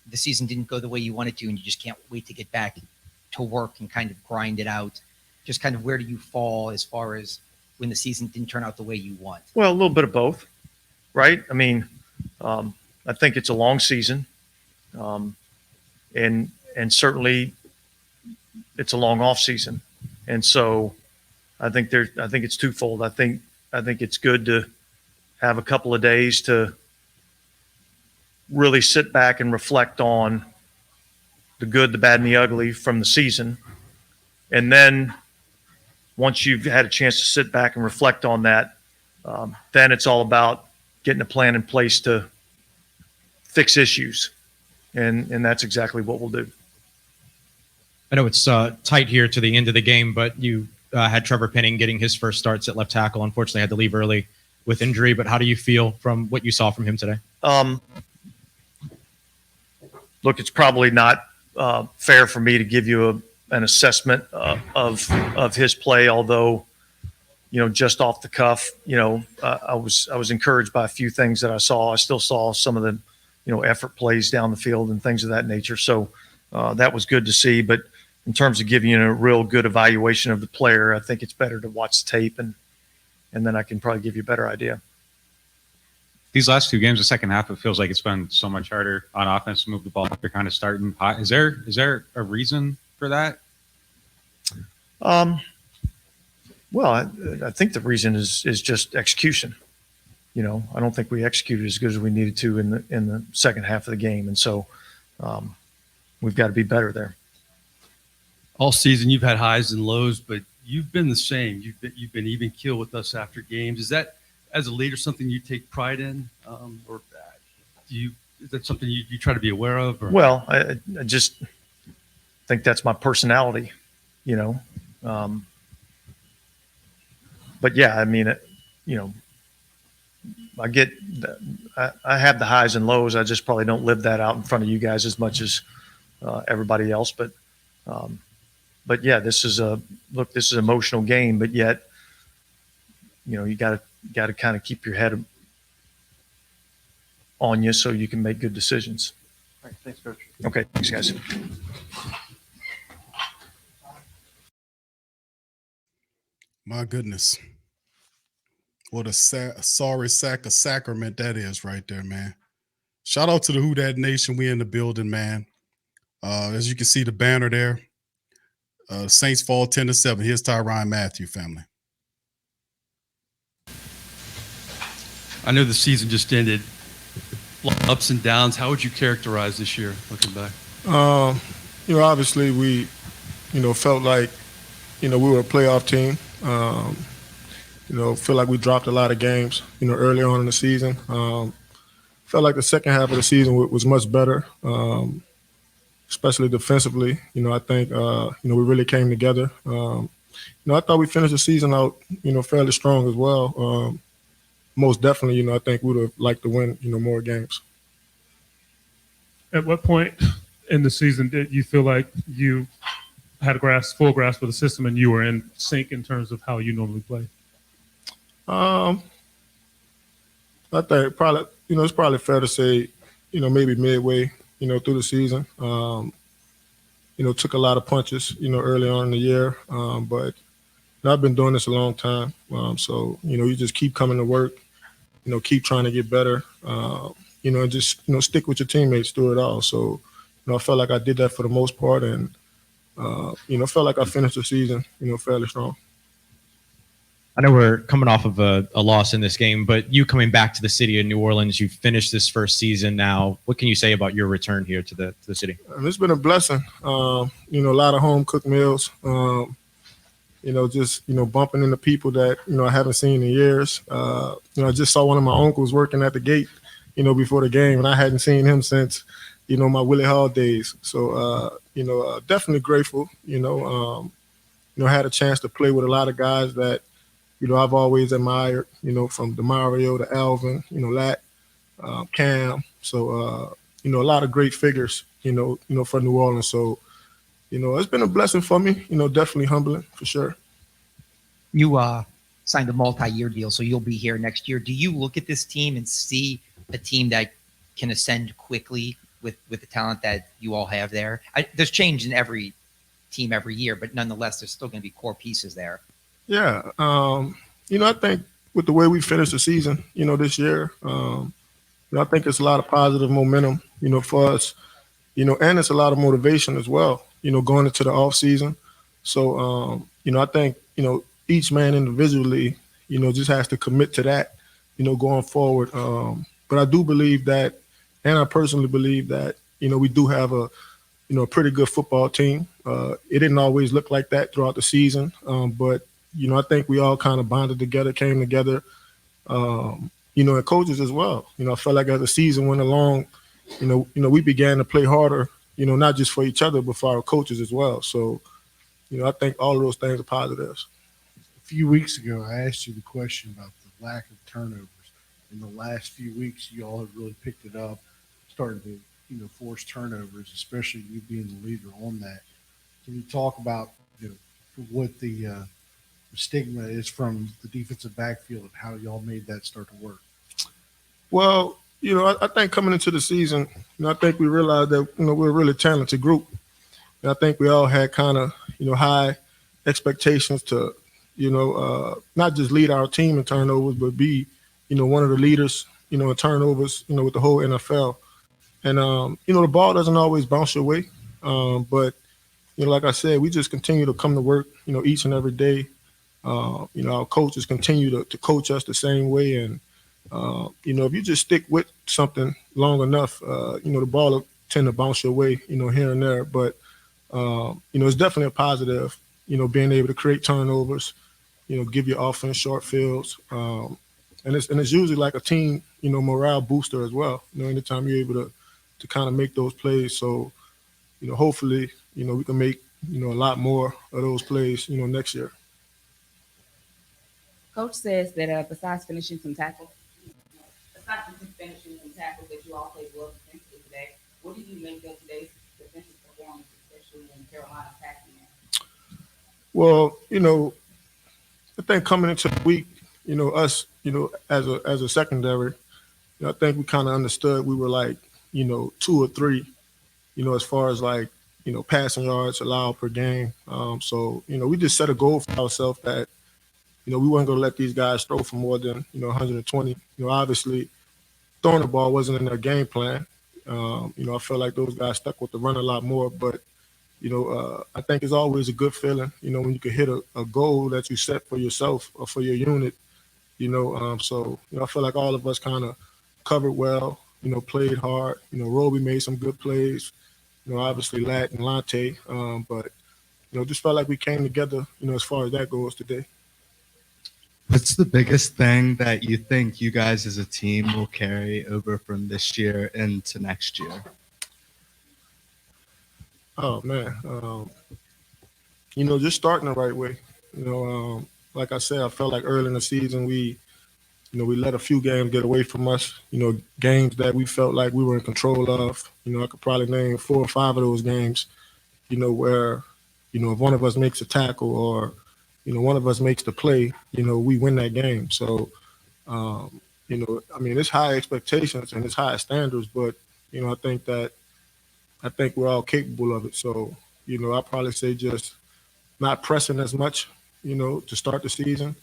the season didn't go the way you wanted to and you just can't wait to get back to work and kind of grind it out? Just kind of where do you fall as far as when the season didn't turn out the way you want? Well, a little bit of both, right? I mean, I think it's a long season, and certainly it's a long off season, and so I think it's twofold. I think it's good to have a couple of days to really sit back and reflect on the good, the bad, and the ugly from the season, and then once you've had a chance to sit back and reflect on that, then it's all about getting a plan in place to fix issues. And that's exactly what we'll do. I know it's tight here to the end of the game, but you had Trevor Penning getting his first starts at left tackle. Unfortunately, had to leave early with injury. But how do you feel from what you saw from him today? Look, it's probably not fair for me to give you an assessment of his play, although, just off the cuff, I was encouraged by a few things that I saw. I still saw some of the, effort plays down the field and things of that nature. So that was good to see. But in terms of giving you a real good evaluation of the player, I think it's better to watch the tape and then I can probably give you a better idea. These last two games, the second half, it feels like it's been so much harder on offense to move the ball. They're kind of starting hot. Is there a reason for that? Well, I think the reason is just execution. I don't think we executed as good as we needed to in the second half of the game, and so we've got to be better there. All season, you've had highs and lows, but you've been the same. You've been even keel with us after games. Is that, as a leader, something you take pride in, or is that something you try to be aware of? Or? Well, I just think that's my personality, but yeah, I mean, I have the highs and lows. I just probably don't live that out in front of you guys as much as everybody else. But yeah, this is an emotional game, but yet, you got to kind of keep your head on you so you can make good decisions. All right, thanks, Coach. Okay, thanks, guys. My goodness. What a sorry sack of sacrament that is right there, man. Shout out to the Who Dat Nation. We in the building, man. As you can see the banner there, Saints fall 10-7. Here's Tyrann Mathieu, family. I know the season just ended. Ups and downs. How would you characterize this year, looking back? Obviously we, felt like, we were a playoff team. Feel like we dropped a lot of games, early on in the season. Felt like the second half of the season was much better, especially defensively. I think, we really came together. I thought we finished the season out, fairly strong as well. Most definitely, I think we would have liked to win, more games. At what point in the season did you feel like you had a full grasp of the system and you were in sync in terms of how you normally play? I think probably, it's probably fair to say, maybe midway, through the season. Took a lot of punches, early on in the year. But I've been doing this a long time. So, you just keep coming to work, keep trying to get better, and just, stick with your teammates through it all. So, I felt like I did that for the most part and, felt like I finished the season, fairly strong. I know we're coming off of a loss in this game, but you coming back to the city of New Orleans, you've finished this first season now. What can you say about your return here to the city? It's been a blessing. A lot of home cooked meals. just, bumping into people that, I haven't seen in years. I just saw one of my uncles working at the gate, before the game, and I hadn't seen him since, my Willie Hall days. So, definitely grateful, had a chance to play with a lot of guys that, I've always admired, from DeMario to Alvin, Lat, Cam. So, a lot of great figures, for New Orleans. So, it's been a blessing for me, definitely humbling for sure. You signed a multi-year deal, so you'll be here next year. Do you look at this team and see a team that can ascend quickly with the talent that you all have there? There's change in every team every year, but nonetheless, there's still going to be core pieces there. Yeah. I think with the way we finished the season, this year, I think it's a lot of positive momentum, for us, and it's a lot of motivation as well, going into the off season. So, I think, each man individually, just has to commit to that, going forward. But I do believe that, and I personally believe that, we do have a pretty good football team. It didn't always look like that throughout the season. But, I think we all kind of bonded together, came together, and coaches as well. I felt like as the season went along, we began to play harder, not just for each other, but for our coaches as well. So, I think all of those things are positives. A few weeks ago, I asked you the question about the lack of turnovers. In the last few weeks, you all have really picked it up, starting to, force turnovers, especially you being the leader on that. Can you talk about, what the stigma is from the defensive backfield and how y'all made that start to work? Well, I think coming into the season, I think we realized that, we're a really talented group. And I think we all had kind of, high expectations to, not just lead our team in turnovers, but be, one of the leaders, in turnovers, with the whole NFL. And, the ball doesn't always bounce your way. But, like I said, we just continue to come to work, each and every day. Our coaches continue to coach us the same way. And, if you just stick with something long enough, the ball will tend to bounce your way, here and there. But, it's definitely a positive, being able to create turnovers, give your offense short fields. And it's usually like a team, morale booster as well. Anytime you're able to kind of make those plays. So, hopefully, we can make, a lot more of those plays, next year. Coach says that besides finishing some tackles, that you all played well defensively today, what do you make of today's defensive performance, especially in Carolina passing it? Well, I think coming into the week, us, as a secondary, I think we kind of understood we were like, 2 or 3, as far as like, passing yards allowed per game. So, we just set a goal for ourselves that, we weren't going to let these guys throw for more than, 120. Obviously, throwing the ball wasn't in their game plan. I felt like those guys stuck with the run a lot more. But, I think it's always a good feeling, when you can hit a goal that you set for yourself or for your unit, So, I feel like all of us kind of covered well, played hard. Roby made some good plays, obviously Lat and Lante. But, just felt like we came together, as far as that goes today. What's the biggest thing that you think you guys as a team will carry over from this year into next year? Oh, man. Just starting the right way. Like I said, I felt like early in the season we let a few games get away from us, games that we felt like we were in control of. I could probably name 4 or 5 of those games, where, if one of us makes a tackle or, one of us makes the play, we win that game. So, it's high expectations and it's high standards, but, I think we're all capable of it. So, I'll probably say just not pressing as much, to start the season,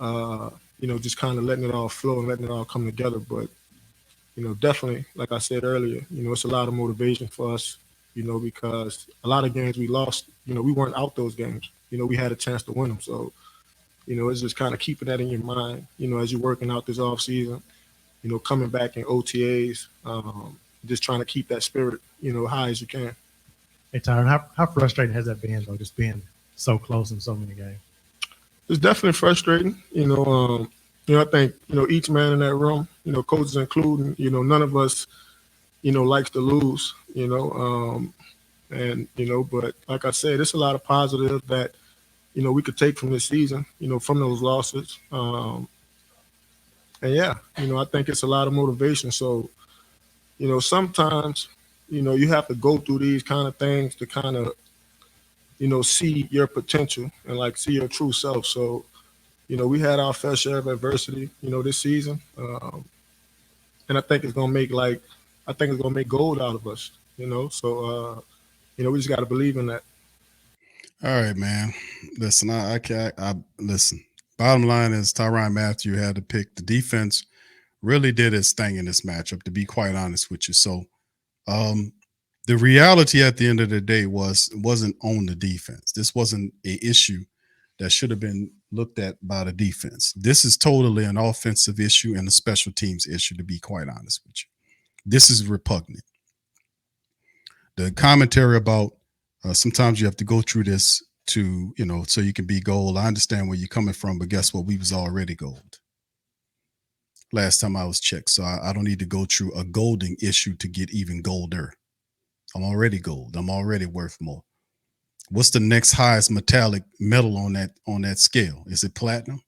just kind of letting it all flow and letting it all come together. But, definitely, like I said earlier, it's a lot of motivation for us, because a lot of games we lost, we weren't out those games. We had a chance to win them. So, it's just kind of keeping that in your mind, as you're working out this off season, coming back in OTAs, just trying to keep that spirit, high as you can. Hey, Tyron, how frustrating has that been, though, just being so close in so many games? it's definitely frustrating. I think each man in that room, coaches including, none of us, likes to lose. But like I said, it's a lot of positive that we could take from this season, from those losses. I think it's a lot of motivation. So, sometimes, you have to go through these kind of things to kind of, see your potential and like see your true self. So, we had our fair share of adversity, this season. And I think it's gonna make gold out of us, So we just gotta believe in that. All right, man. Listen, I listen. Bottom line is Tyrann Mathieu had to pick. The defense really did its thing in this matchup, to be quite honest with you. So the reality at the end of the day wasn't on the defense. This wasn't an issue that should have been looked at by the defense. This is totally an offensive issue and a special teams issue, to be quite honest with you. This is repugnant. The commentary about sometimes you have to go through this to, so you can be gold. I understand where you're coming from, but guess what? We was already gold last time I was checked. So I don't need to go through a golding issue to get even golder. I'm already gold. I'm already worth more. What's the next highest metallic metal on that scale? Is it platinum?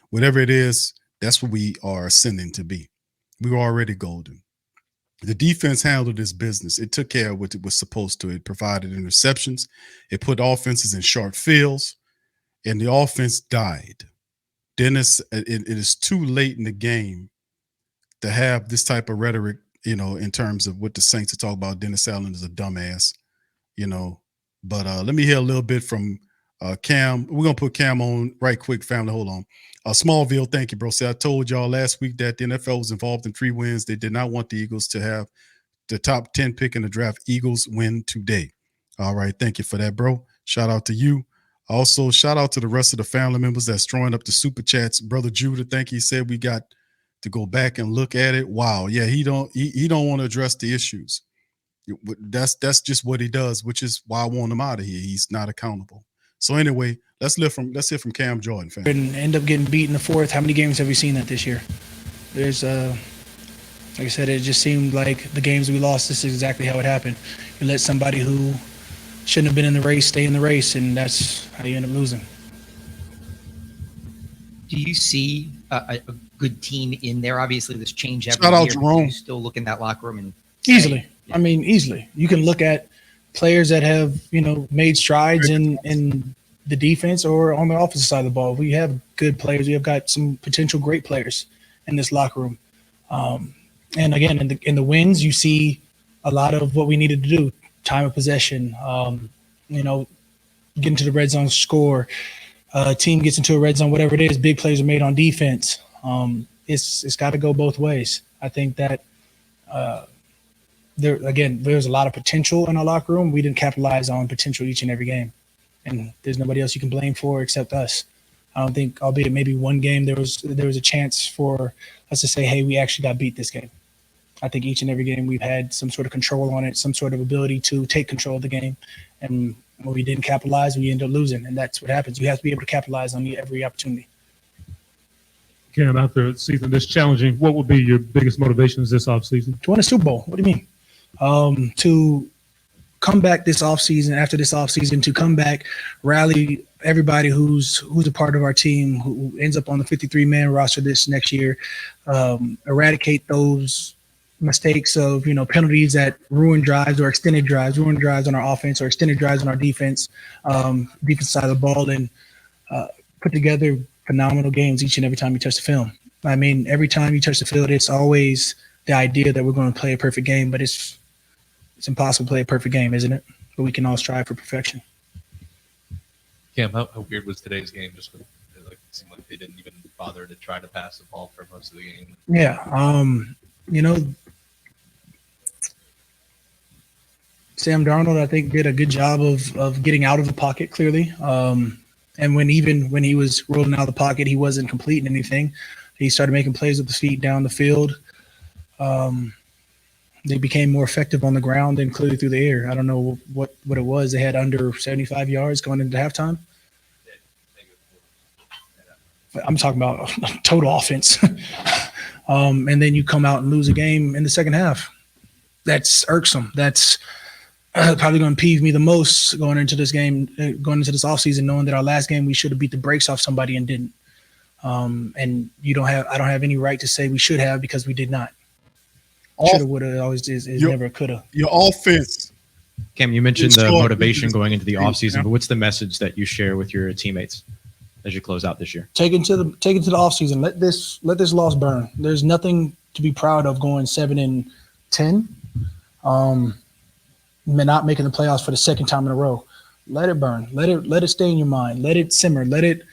Whatever it is, that's what we are ascending to be. We were already golden. The defense handled this business. It took care of what it was supposed to. It provided interceptions. It put offenses in short fields, and the offense died. Then it is too late in the game to have this type of rhetoric, in terms of what the Saints are talking about. Dennis Allen is a dumbass, But let me hear a little bit from Cam. We're going to put Cam on right quick, family. Hold on. Smallville, thank you, bro. See, I told y'all last week that the NFL was involved in 3 wins. They did not want the Eagles to have the top 10 pick in the draft. Eagles win today. All right, thank you for that, bro. Shout out to you. Also, shout out to the rest of the family members that's throwing up the super chats. Brother Judah, thank you. He said we got to go back and look at it. Wow, yeah, he don't want to address the issues. That's just what he does, which is why I want him out of here. He's not accountable. So anyway, let's hear from Cam Jordan, fam. And end up getting beat in the fourth. How many games have we seen that this year? There's like I said, it just seemed like the games we lost, this is exactly how it happened. You let somebody who shouldn't have been in the race stay in the race, and that's how you end up losing. Do you see a good team in there? Obviously, this change every Shout out year. Jerome. You still look in that locker room and Easily. I mean, easily. You can look at players that have, made strides in the defense or on the offensive side of the ball. We have good players. We have got some potential great players in this locker room. And again, in the wins, you see a lot of what we needed to do. Time of possession, getting to the red zone, score. Team gets into a red zone, whatever it is, big plays are made on defense. It's got to go both ways. I think that there's a lot of potential in our locker room. We didn't capitalize on potential each and every game, and there's nobody else you can blame for except us. I don't think, albeit maybe one game, there was a chance for us to say, hey, we actually got beat this game. I think each and every game we've had some sort of control on it, some sort of ability to take control of the game. And when we didn't capitalize, we ended up losing. And that's what happens. You have to be able to capitalize on every opportunity. Cam, after a season this challenging, what would be your biggest motivations this offseason? To win a Super Bowl. What do you mean? To come back this offseason, after this offseason, to come back, rally everybody who's a part of our team, who ends up on the 53-man roster this next year, eradicate those mistakes of, penalties that ruin drives or extended drives, ruin drives on our offense or extended drives on our defense side of the ball, and put together phenomenal games each and every time you touch the film. I mean, every time you touch the field, it's always the idea that we're going to play a perfect game, but it's impossible to play a perfect game, isn't it? But we can all strive for perfection. Cam, how weird was today's game? Just with, it seemed like they didn't even bother to try to pass the ball for most of the game. Yeah, Sam Darnold, I think, did a good job of getting out of the pocket clearly. And when he was rolling out of the pocket, he wasn't completing anything. He started making plays with the feet down the field. They became more effective on the ground and clearly through the air. I don't know what it was. They had under 75 yards going into halftime. I'm talking about total offense. And then you come out and lose a game in the second half. That's irksome. That's probably going to peeve me the most going into this game, going into this offseason, knowing that our last game we should have beat the brakes off somebody and didn't. And I don't have any right to say we should have because we did not. Shoulda, woulda, always is never coulda. Your offense. Cam, you mentioned It's the short. motivation going into the Yeah. offseason, but what's the message that you share with your teammates as you close out this year? Take it to the offseason. Let this loss burn. There's nothing to be proud of going 7-10. Not making the playoffs for the second time in a row. Let it burn. Let it stay in your mind. Let it simmer. Let it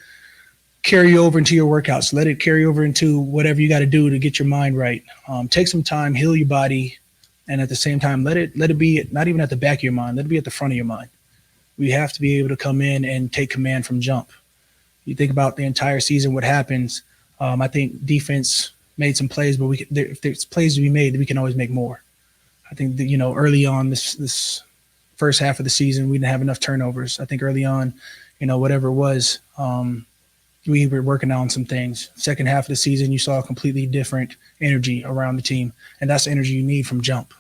carry over into your workouts. Let it carry over into whatever you got to do to get your mind right. Take some time, heal your body, and at the same time, let it be not even at the back of your mind. Let it be at the front of your mind. We have to be able to come in and take command from jump. You think about the entire season, what happens. I think defense made some plays, but if there's plays to be made, we can always make more. I think that, early on this first half of the season, we didn't have enough turnovers. I think early on, whatever it was, we were working on some things. Second half of the season, you saw a completely different energy around the team, and that's the energy you need from jump.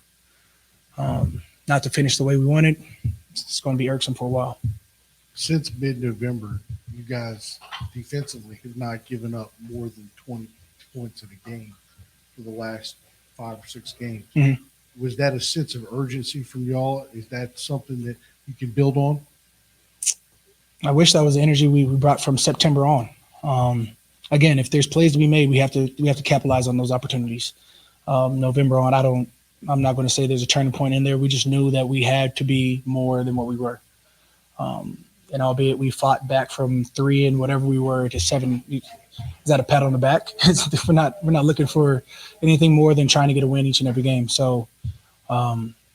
Not to finish the way we wanted, it's going to be irksome for a while. Since mid-November, you guys defensively have not given up more than 20 points in a game for the last 5 or 6 games. Mm-hmm. Was that a sense of urgency from y'all? Is that something that you can build on? I wish that was the energy we brought from September on. Again, if there's plays to be made, we have to capitalize on those opportunities. November on, I'm not going to say there's a turning point in there. We just knew that we had to be more than what we were. And albeit we fought back from 3 and whatever we were to 7, is that a pat on the back? we're not looking for anything more than trying to get a win each and every game. So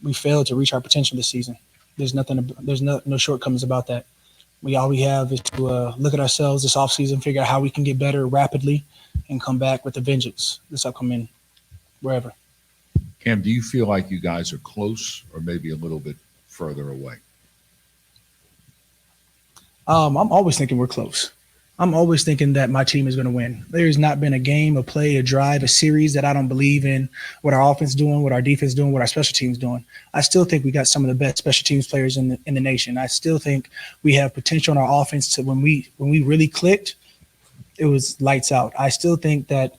we failed to reach our potential this season. There's no shortcomings about that. All we have is to look at ourselves this offseason, figure out how we can get better rapidly, and come back with a vengeance this upcoming wherever. Cam, do you feel like you guys are close or maybe a little bit further away? I'm always thinking we're close. I'm always thinking that my team is going to win. There's not been a game, a play, a drive, a series that I don't believe in what our offense is doing, what our defense is doing, what our special teams doing. I still think we got some of the best special teams players in the nation. I still think we have potential in our offense to when we really clicked, it was lights out. I still think that,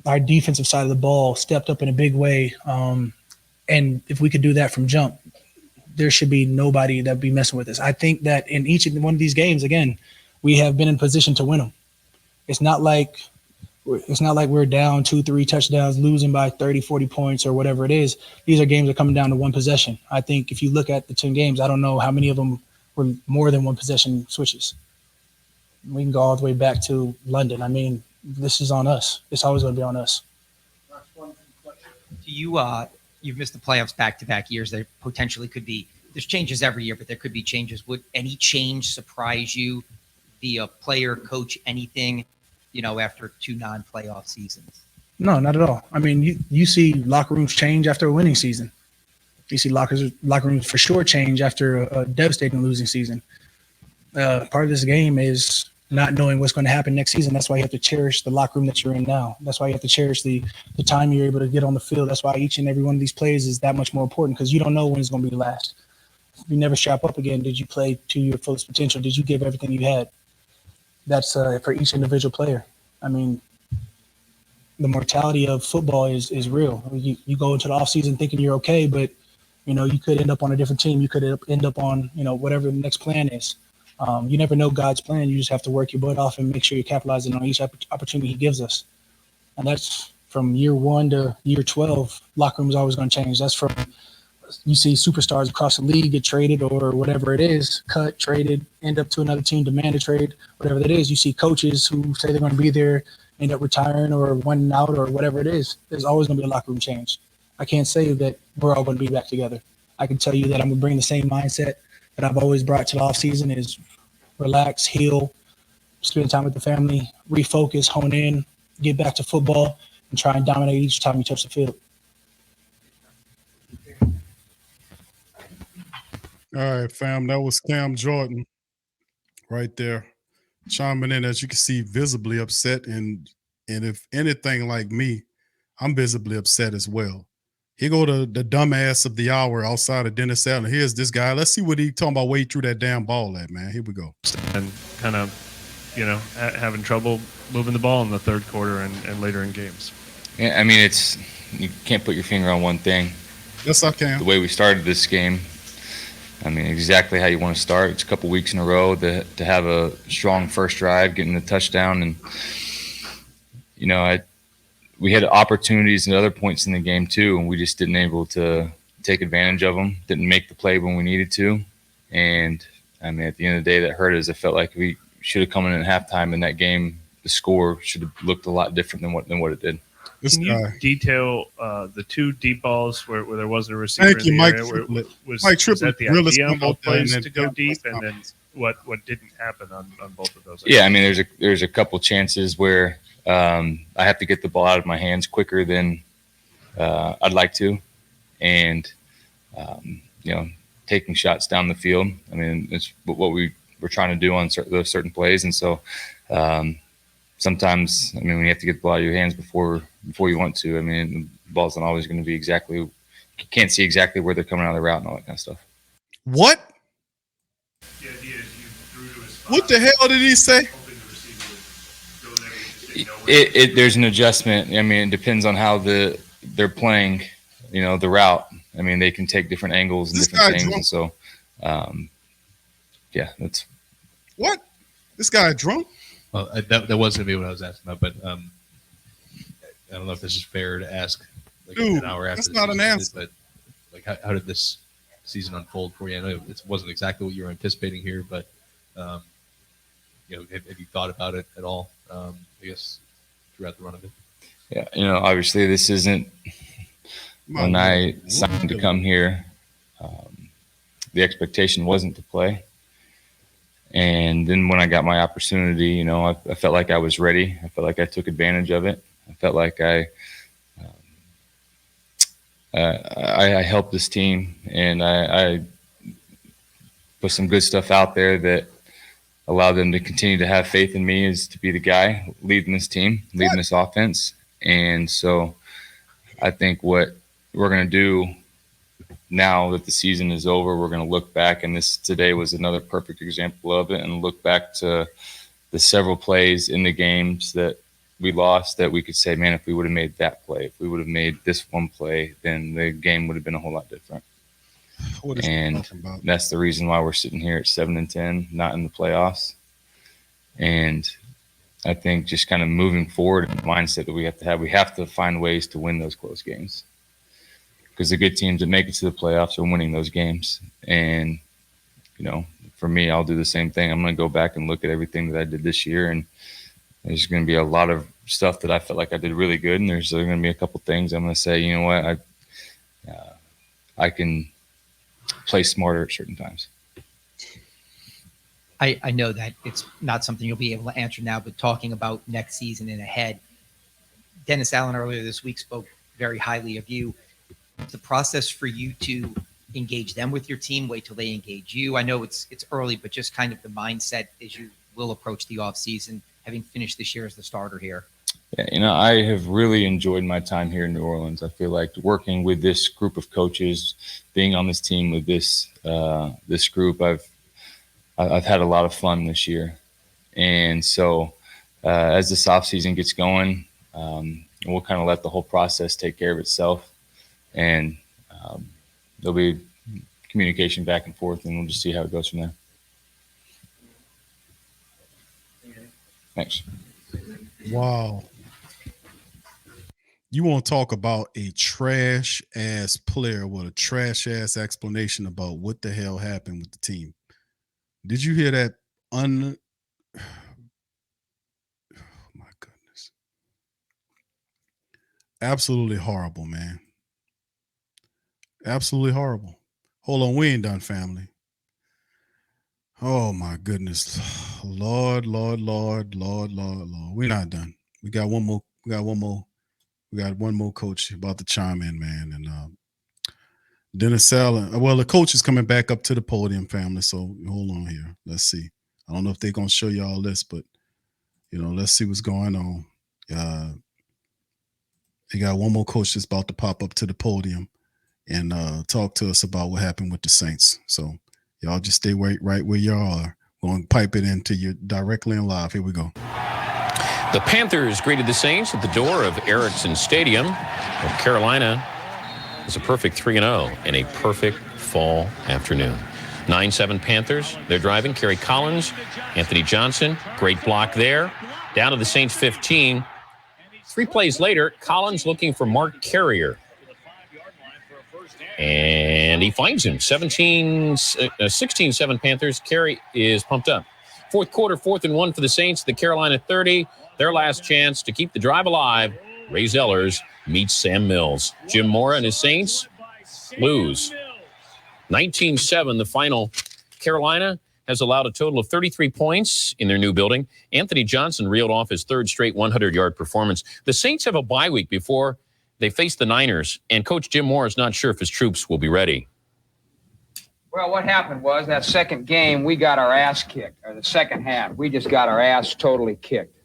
our defensive side of the ball stepped up in a big way. And if we could do that from jump, there should be nobody that would be messing with us. I think that in each and one of these games, again, we have been in position to win them. It's not like we're down 2-3 touchdowns, losing by 30, 40 points or whatever it is. These are games that are coming down to one possession. I think if you look at the 10 games, I don't know how many of them were more than one possession switches. We can go all the way back to London. I mean, this is on us. It's always going to be on us. Do you've missed the playoffs back-to-back years. There potentially could be – there's changes every year, but there could be changes. Would any change surprise you via player, coach, anything, after 2 non-playoff seasons? No, not at all. I mean, you see locker rooms change after a winning season. You see locker rooms for sure change after a devastating losing season. Part of this game is not knowing what's going to happen next season. That's why you have to cherish the locker room that you're in now. That's why you have to cherish the time you're able to get on the field. That's why each and every one of these plays is that much more important because you don't know when it's going to be the last. If you never strap up again, did you play to your fullest potential? Did you give everything you had? That's for each individual player. I mean, the mortality of football is real. You go into the offseason thinking you're okay, but, you could end up on a different team. You could end up on, whatever the next plan is. You never know God's plan. You just have to work your butt off and make sure you're capitalizing on each opportunity he gives us. And that's from year 1 to year 12. Locker room is always going to change. That's from you see superstars across the league get traded or whatever it is, cut, traded, end up to another team, demand a trade, whatever that is. You see coaches who say they're going to be there, end up retiring or one out or whatever it is. There's always going to be a locker room change. I can't say that we're all going to be back together. I can tell you that I'm going to bring the same mindset that I've always brought to the offseason is relax, heal, spend time with the family, refocus, hone in, get back to football, and try and dominate each time you touch the field. All right, fam. That was Cam Jordan right there. chiming in, as you can see, visibly upset, and if anything like me, I'm visibly upset as well. Here go the dumbass of the hour outside of Dennis Allen. Here's this guy. Let's see what he talking about. Where he threw that damn ball at, man. Here we go. And kind of, having trouble moving the ball in the third quarter and later in games. Yeah, I mean, you can't put your finger on one thing. Yes, I can. The way we started this game, I mean, exactly how you want to start. It's a couple weeks in a row to have a strong first drive, getting the touchdown, and we had opportunities at other points in the game too, and we just didn't able to take advantage of them. Didn't make the play when we needed to, and I mean, at the end of the day, that hurt us. I felt like we should have come in at halftime in that game. The score should have looked a lot different than what it did. Can you detail the two deep balls where there wasn't a receiver? Thank you, in the Mike area? Triplett. Was Mike that Triplett the really idea on spoke both out there in plays that to go damn deep, press and then what didn't happen on both of those? Yeah, I mean, there's a couple chances where I have to get the ball out of my hands quicker than I'd like to, and taking shots down the field. I mean, it's what we were trying to do on those certain plays, and so sometimes, I mean, when you have to get the ball out of your hands before you want to, I mean, the ball's not always going to be exactly. You can't see exactly where they're coming out of the route and all that kind of stuff. What? What the hell did he say? There's an adjustment. I mean, it depends on how they're playing, the route. I mean, they can take different angles and different things, and so, yeah, that's what this guy drunk. Well, that wasn't me what I was asking about, but I don't know if this is fair to ask. Dude, an hour after that's the not an season answer. ended, but how did this season unfold for you? I know it wasn't exactly what you were anticipating here, but have you thought about it at all? I guess throughout the run of it. Yeah, obviously this isn't when I signed to come here. The expectation wasn't to play. And then when I got my opportunity, I felt like I was ready. I felt like I took advantage of it. I felt like I helped this team, and I put some good stuff out there that allowed them to continue to have faith in me as to be the guy leading this team, leading this offense. And so I think what we're going to do now that the season is over, we're going to look back, and today was another perfect example of it, and look back to the several plays in the games that we lost that we could say, man, if we would have made that play, if we would have made this one play, then the game would have been a whole lot different. And that's the reason why we're sitting here at 7-10, not in the playoffs. And I think just kind of moving forward, the mindset that we have to find ways to win those close games, because the good teams that make it to the playoffs are winning those games. And, for me, I'll do the same thing. I'm going to go back and look at everything that I did this year, and there's going to be a lot of stuff that I felt like I did really good, and there's going to be a couple things I'm going to say, you know what, I can play smarter at certain times. I know that it's not something you'll be able to answer now, but talking about next season and ahead, Dennis Allen earlier this week spoke very highly of you. The process for you to engage them with your team, wait till they engage you. I know it's early, but just kind of the mindset as you will approach the off season, having finished this year as the starter here. Yeah, I have really enjoyed my time here in New Orleans. I feel like working with this group of coaches, being on this team with this group, I've had a lot of fun this year. And so as this offseason gets going, we'll kind of let the whole process take care of itself. And there'll be communication back and forth, and we'll just see how it goes from there. Thanks. Wow. You want to talk about a trash ass player with a trash ass explanation about what the hell happened with the team? Did you hear that? Oh my goodness. Absolutely horrible, man. Absolutely horrible. Hold on, we ain't done, family. Oh my goodness. Lord. We're not done. We got one more coach about to chime in, man. And Dennis Allen. Well, the coach is coming back up to the podium, family. So hold on here. Let's see. I don't know if they're going to show you all this, but, let's see what's going on. They got one more coach that's about to pop up to the podium and talk to us about what happened with the Saints. So y'all just stay right where y'all are. We're going to pipe it into you directly and live. Here we go. The Panthers greeted the Saints at the door of Ericsson Stadium. North Carolina is a perfect 3-0 in a perfect fall afternoon. 9-7 Panthers. They're driving. Kerry Collins, Anthony Johnson. Great block there. Down to the Saints 15. 3 plays later, Collins looking for Mark Carrier. And he finds him. 16-7 Panthers. Carey is pumped up. Fourth quarter, 4th and 1 for the Saints. The Carolina 30. Their last chance to keep the drive alive. Ray Zellers meets Sam Mills. Jim Mora and his Saints lose. 19-7, the final. Carolina has allowed a total of 33 points in their new building. Anthony Johnson reeled off his 3rd straight 100-yard performance. The Saints have a bye week before they face the Niners, and Coach Jim Mora is not sure if his troops will be ready. Well, what happened was that second game, we got our ass kicked, or the second half. We just got our ass totally kicked.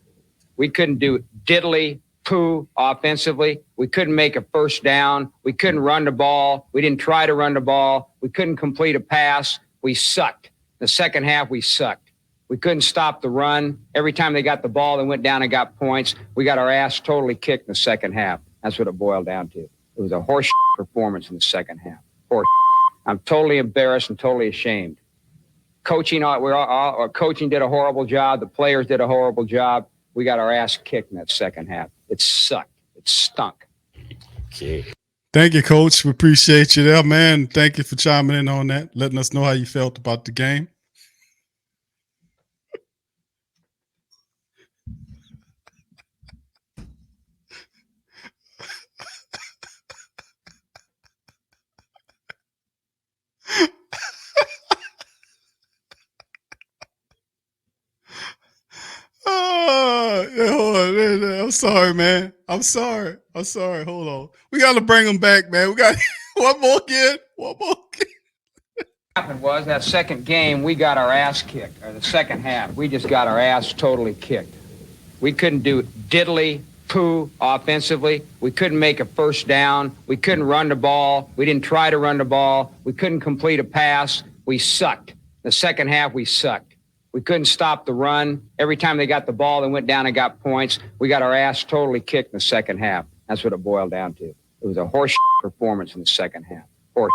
We couldn't do diddly poo offensively. We couldn't make a first down. We couldn't run the ball. We didn't try to run the ball. We couldn't complete a pass. We sucked. The second half, we sucked. We couldn't stop the run. Every time they got the ball, they went down and got points. We got our ass totally kicked in the second half. That's what it boiled down to. It was a horse performance in the second half. Horse. I'm totally embarrassed and totally ashamed. Coaching did a horrible job. The players did a horrible job. We got our ass kicked in that second half. It sucked. It stunk. Okay. Thank you, Coach. We appreciate you there, man. Thank you for chiming in on that, letting us know how you felt about the game. I'm sorry, man. I'm sorry. Hold on. We got to bring them back, man. We got one more again. What happened was that second game, we got our ass kicked, or the second half. We just got our ass totally kicked. We couldn't do diddly poo offensively. We couldn't make a first down. We couldn't run the ball. We didn't try to run the ball. We couldn't complete a pass. We sucked. The second half, we sucked. We couldn't stop the run. Every time they got the ball, they went down and got points. We got our ass totally kicked in the second half. That's what it boiled down to. It was a horse performance in the second half. Horse.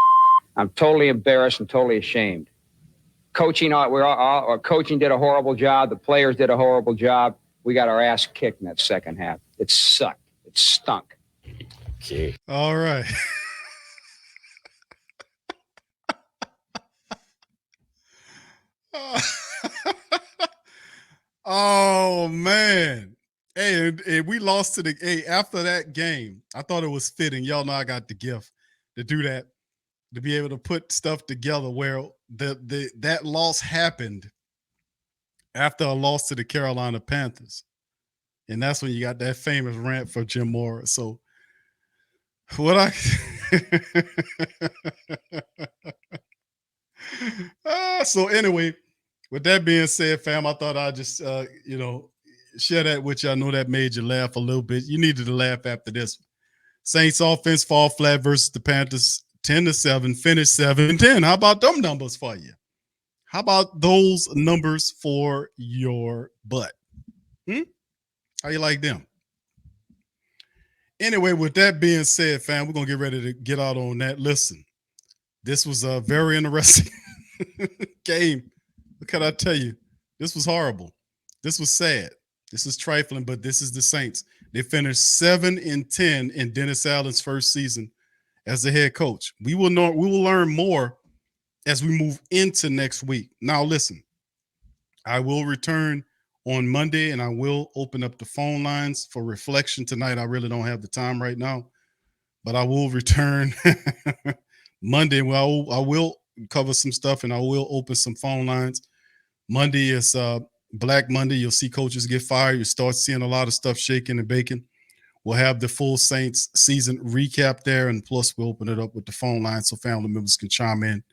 I'm totally embarrassed and totally ashamed. Coaching did a horrible job. The players did a horrible job. We got our ass kicked in that second half. It sucked. It stunk. Okay. All right. Oh man. Hey, and we lost to after that game. I thought it was fitting. Y'all know I got the gift to do that, to be able to put stuff together where that loss happened after a loss to the Carolina Panthers. And that's when you got that famous rant for Jim Mora. So so anyway, with that being said, fam, I thought I'd just share that with you. I know that made you laugh a little bit. You needed to laugh after this. Saints offense fall flat versus the Panthers, 10-7, finish 7-10. How about them numbers for you? How about those numbers for your butt? How you like them? Anyway, with that being said, fam, we're going to get ready to get out on that. Listen, this was a very interesting game. What can I tell you? This was horrible. This was sad. This is trifling, but this is the Saints. They finished 7-10 in Dennis Allen's first season as the head coach. We will learn more as we move into next week. Now, listen, I will return on Monday, and I will open up the phone lines for reflection tonight. I really don't have the time right now, but I will return Monday. Well, I will cover some stuff, and I will open some phone lines. Monday is Black Monday. You'll see coaches get fired. You start seeing a lot of stuff shaking and baking. We'll have the full Saints season recap there, and plus we'll open it up with the phone line so family members can chime in.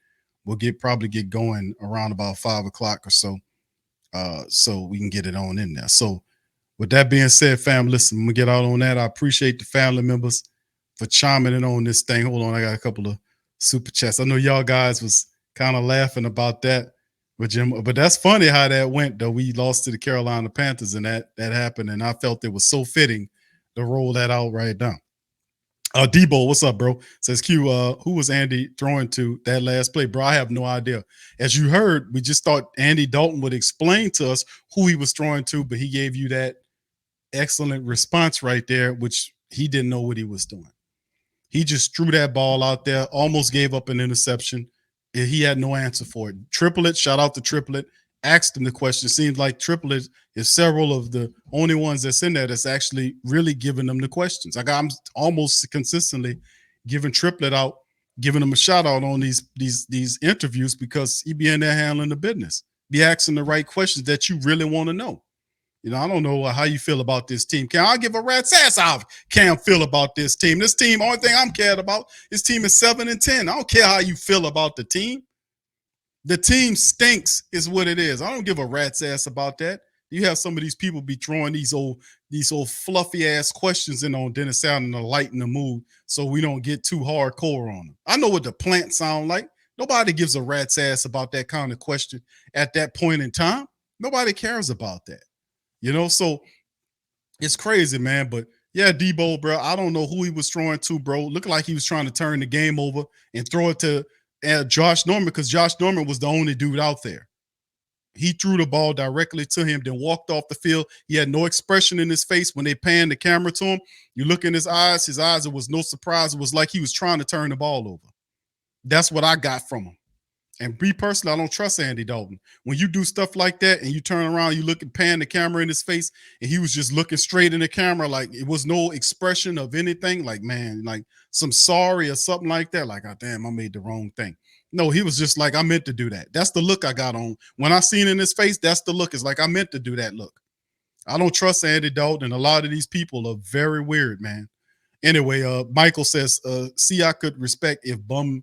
We'll probably get going around about 5 o'clock or so. so we can get it on in there. So with that being said, fam, listen, I'm gonna get out on that. I appreciate the family members for chiming in on this thing. Hold on, I got a couple of super chats. I know y'all guys was kind of laughing about that, but that's funny how that went though. We lost to the Carolina Panthers and that happened, and I felt it was so fitting to roll that out right now. Debo, what's up, bro? Says Q, who was Andy throwing to that last play? Bro, I have no idea. As you heard, we just thought Andy Dalton would explain to us who he was throwing to, but he gave you that excellent response right there, which he didn't know what he was doing. He just threw that ball out there, almost gave up an interception. He had no answer for it. Triplet, shout out to Triplet, asked him the question. It seems like Triplet is several of the only ones that's in there that's actually really giving them the questions. Like I'm almost consistently giving Triplet out, giving him a shout out on these interviews because he be in there handling the business, be asking the right questions that you really want to know. You know, I don't know how you feel about this team. Can I give a rat's ass how Cam feel about this team? This team, only thing I'm cared about, this team is 7-10. I don't care how you feel about the team. The team stinks is what it is. I don't give a rat's ass about that. You have some of these people be throwing these old fluffy ass questions in on Dennis Allen to lighten the mood so we don't get too hardcore on them. I know what the plant sound like. Nobody gives a rat's ass about that kind of question at that point in time. Nobody cares about that. You know, so it's crazy, man. But yeah, Debo, bro, I don't know who he was throwing to, bro. Looked like he was trying to turn the game over and throw it to Josh Norman because Josh Norman was the only dude out there. He threw the ball directly to him, then walked off the field. He had no expression in his face when they panned the camera to him. You look in his eyes, it was no surprise. It was like he was trying to turn the ball over. That's what I got from him. And me personally, I don't trust Andy Dalton. When you do stuff like that and you turn around, you look and pan the camera in his face, and he was just looking straight in the camera, like it was no expression of anything, like, man, like some sorry or something like that. Like, oh, damn, I made the wrong thing. No, he was just like, I meant to do that. That's the look I got on. When I seen in his face, that's the look. It's like, I meant to do that look. I don't trust Andy Dalton, and a lot of these people are very weird, man. Anyway, Michael says, see, I could respect if Bum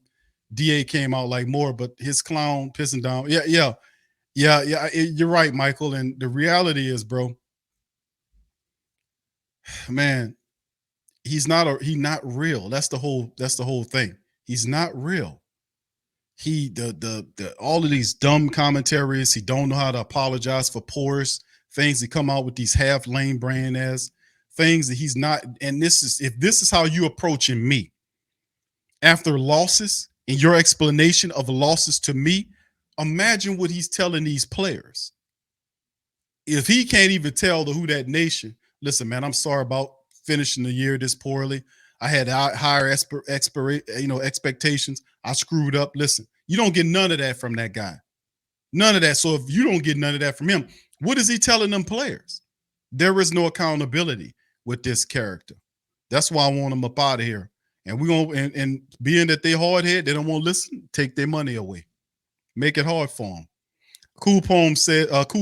DA came out like more, but his clown pissing down. Yeah. You're right, Michael. And the reality is, bro, man, he's not real. That's the whole thing. He's not real. He all of these dumb commentaries. He don't know how to apologize for porous things. He come out with these half lame brain ass things that he's not. And if this is how you approaching me after losses. In your explanation of losses to me, imagine what he's telling these players. If he can't even tell the Who Dat Nation, listen, man, I'm sorry about finishing the year this poorly. I had higher expectations. I screwed up. Listen, you don't get none of that from that guy. None of that. So if you don't get none of that from him, what is he telling them players? There is no accountability with this character. That's why I want him up out of here. And we're gonna and being that they hard head, they don't want to listen, take their money away. Make it hard for them. Cool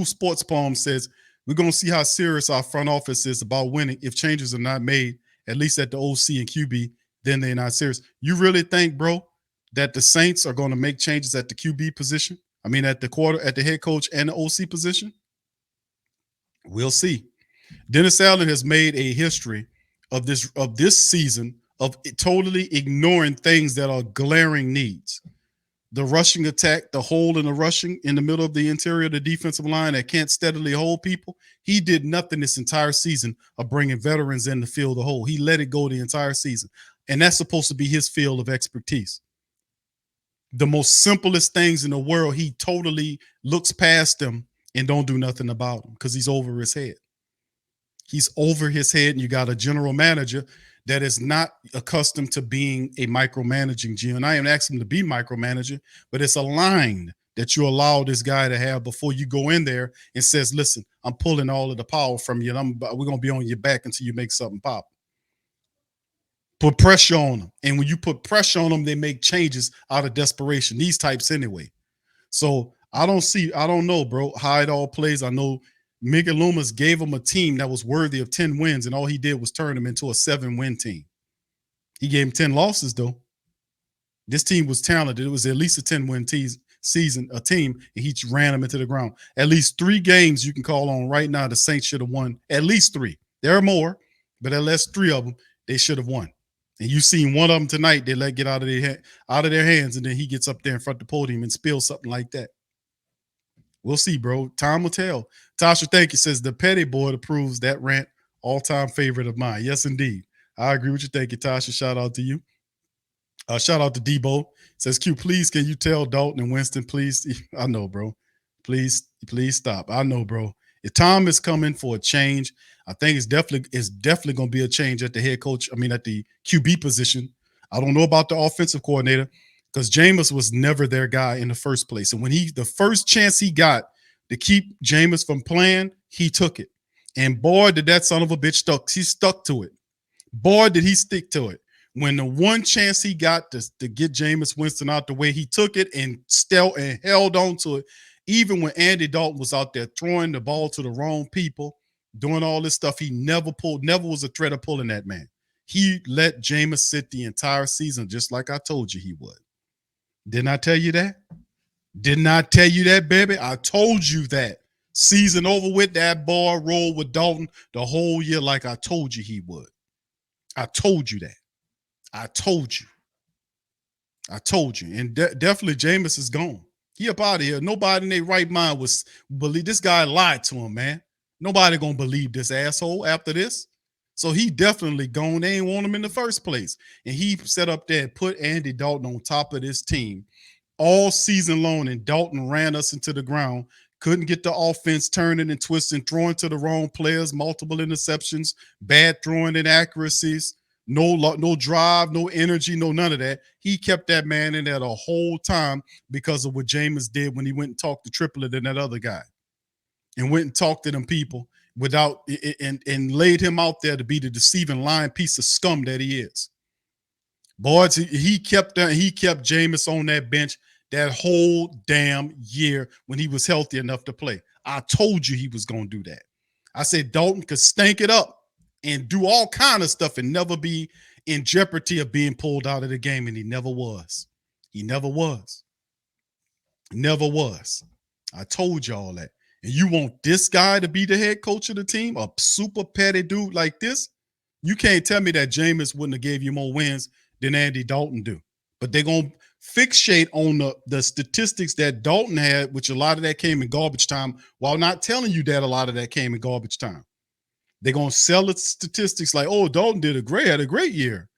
sports poem says, we're gonna see how serious our front office is about winning. If changes are not made, at least at the OC and QB, then they're not serious. You really think, bro, that the Saints are gonna make changes at the QB position? I mean at the head coach and the OC position? We'll see. Dennis Allen has made a history of this season of totally ignoring things that are glaring needs. The rushing attack, the hole in the rushing in the middle of the interior of the defensive line that can't steadily hold people. He did nothing this entire season of bringing veterans in to fill the hole. He let it go the entire season. And that's supposed to be his field of expertise. The most simplest things in the world, he totally looks past them and don't do nothing about them because he's over his head. He's over his head, and you got a general manager that is not accustomed to being a micromanaging GM. And I ain't asking him to be micromanager, but it's a line that you allow this guy to have before you go in there and says, listen, I'm pulling all of the power from you, and we're going to be on your back until you make something pop. Put pressure on them. And when you put pressure on them, they make changes out of desperation. These types anyway. So I don't know, bro, how it all plays. I know Miguel Loomis gave him a team that was worthy of 10 wins, and all he did was turn them into a 7-win team. He gave him 10 losses, though. This team was talented. It was at least a 10-win team, and he ran them into the ground. At least 3 games you can call on right now. The Saints should have won at least 3. There are more, but at least 3 of them they should have won. And you seen one of them tonight. They let get out of their hands, and then he gets up there in front of the podium and spills something like that. We'll see, bro. Time will tell. Tasha, thank you. Says the Petty Boy approves that rant. All-time favorite of mine. Yes, indeed. I agree with you. Thank you, Tasha. Shout out to you. Shout out to Debo. Says Q, please can you tell Dalton and Winston, please? I know, bro. Please stop. I know, bro. If time is coming for a change, I think it's definitely going to be a change at the head coach. I mean, at the QB position. I don't know about the offensive coordinator because Jameis was never their guy in the first place. And when the first chance he got to keep Jameis from playing, he took it. And boy, did that son of a bitch he stuck to it. Boy, did he stick to it. When the one chance he got to get Jameis Winston out the way, he took it and held on to it. Even when Andy Dalton was out there throwing the ball to the wrong people, doing all this stuff, he never was a threat of pulling that man. He let Jameis sit the entire season, just like I told you he would. Didn't I tell you that? Didn't I tell you that, baby? I told you that. Season over with, that ball rolled with Dalton the whole year like I told you he would. I told you that. I told you. I told you. And definitely Jameis is gone. He up out of here. Nobody in their right mind was believe this guy lied to him, man. Nobody gonna believe this asshole after this. So he definitely gone. They ain't want him in the first place. And he set up there and put Andy Dalton on top of this team all season long. And Dalton ran us into the ground. Couldn't get the offense turning and twisting, throwing to the wrong players, multiple interceptions, bad throwing inaccuracies. No drive, no energy, no none of that. He kept that man in there the whole time because of what Jameis did when he went and talked to Triplet and that other guy and went and talked to them people without and laid him out there to be the deceiving lying piece of scum that he is. Boys, he kept Jameis on that bench that whole damn year when he was healthy enough to play. I told you he was going to do that. I said Dalton could stank it up and do all kind of stuff and never be in jeopardy of being pulled out of the game, and he never was. He never was. Never was. I told y'all that. And you want this guy to be the head coach of the team, a super petty dude like this? You can't tell me that Jameis wouldn't have gave you more wins than Andy Dalton do. But they're going to fixate on the statistics that Dalton had, which a lot of that came in garbage time, while not telling you that a lot of that came in garbage time. They're going to sell the statistics like, oh, Dalton had a great year,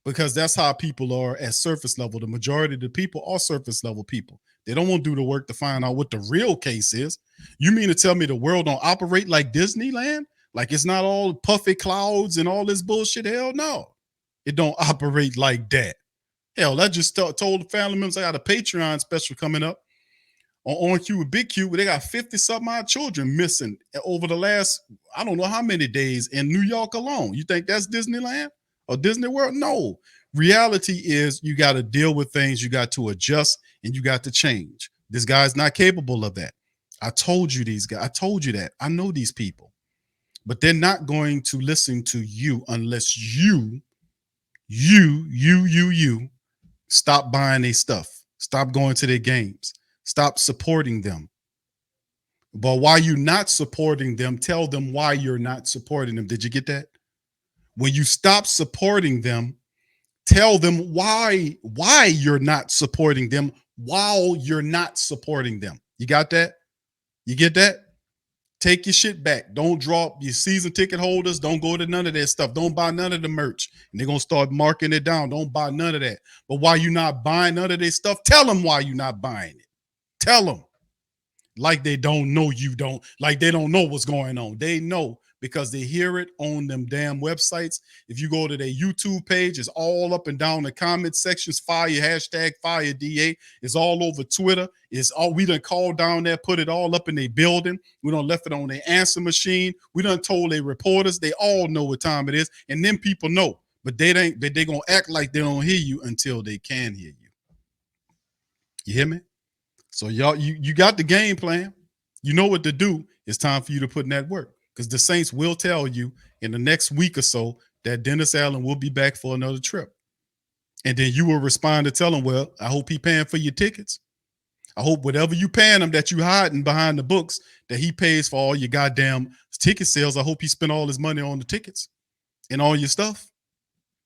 because that's how people are at surface level. The majority of the people are surface level people. They don't want to do the work to find out what the real case is. You mean to tell me the world don't operate like Disneyland? Like it's not all puffy clouds and all this bullshit? Hell no. It don't operate like that. Hell, I just told the family members I got a Patreon special coming up on Q with Big Q, where they got 50-something odd children missing over the last, I don't know how many days in New York alone. You think that's Disneyland or Disney World? No. Reality is you got to deal with things, you got to adjust, and you got to change. This guy's not capable of that. I told you these guys. I told you that. I know these people. But they're not going to listen to you unless you stop buying their stuff. Stop going to their games. Stop supporting them. But while you're not supporting them, tell them why you're not supporting them. Did you get that? When you stop supporting them, tell them why you're not supporting them while you're not supporting them. You got that? You get that? Take your shit back. Don't drop your season ticket holders. Don't go to none of that stuff. Don't buy none of the merch. And they're going to start marking it down. Don't buy none of that. But while you're not buying none of this stuff, tell them why you're not buying it. Tell them. Like they don't know you don't. Like they don't know what's going on. They know because they hear it on them damn websites. If you go to their YouTube page, it's all up and down the comment sections. Fire hashtag fire DA. It's all over Twitter. It's all we done called down there, put it all up in their building. We done left it on their answer machine. We done told their reporters. They all know what time it is. And then people know. But they gonna act like they don't hear you until they can hear you. You hear me? So y'all, you got the game plan. You know what to do. It's time for you to put in that work. Because the Saints will tell you in the next week or so that Dennis Allen will be back for another trip. And then you will respond to tell him, well, I hope he's paying for your tickets. I hope whatever you paying him that you hiding behind the books, that he pays for all your goddamn ticket sales. I hope he spent all his money on the tickets and all your stuff.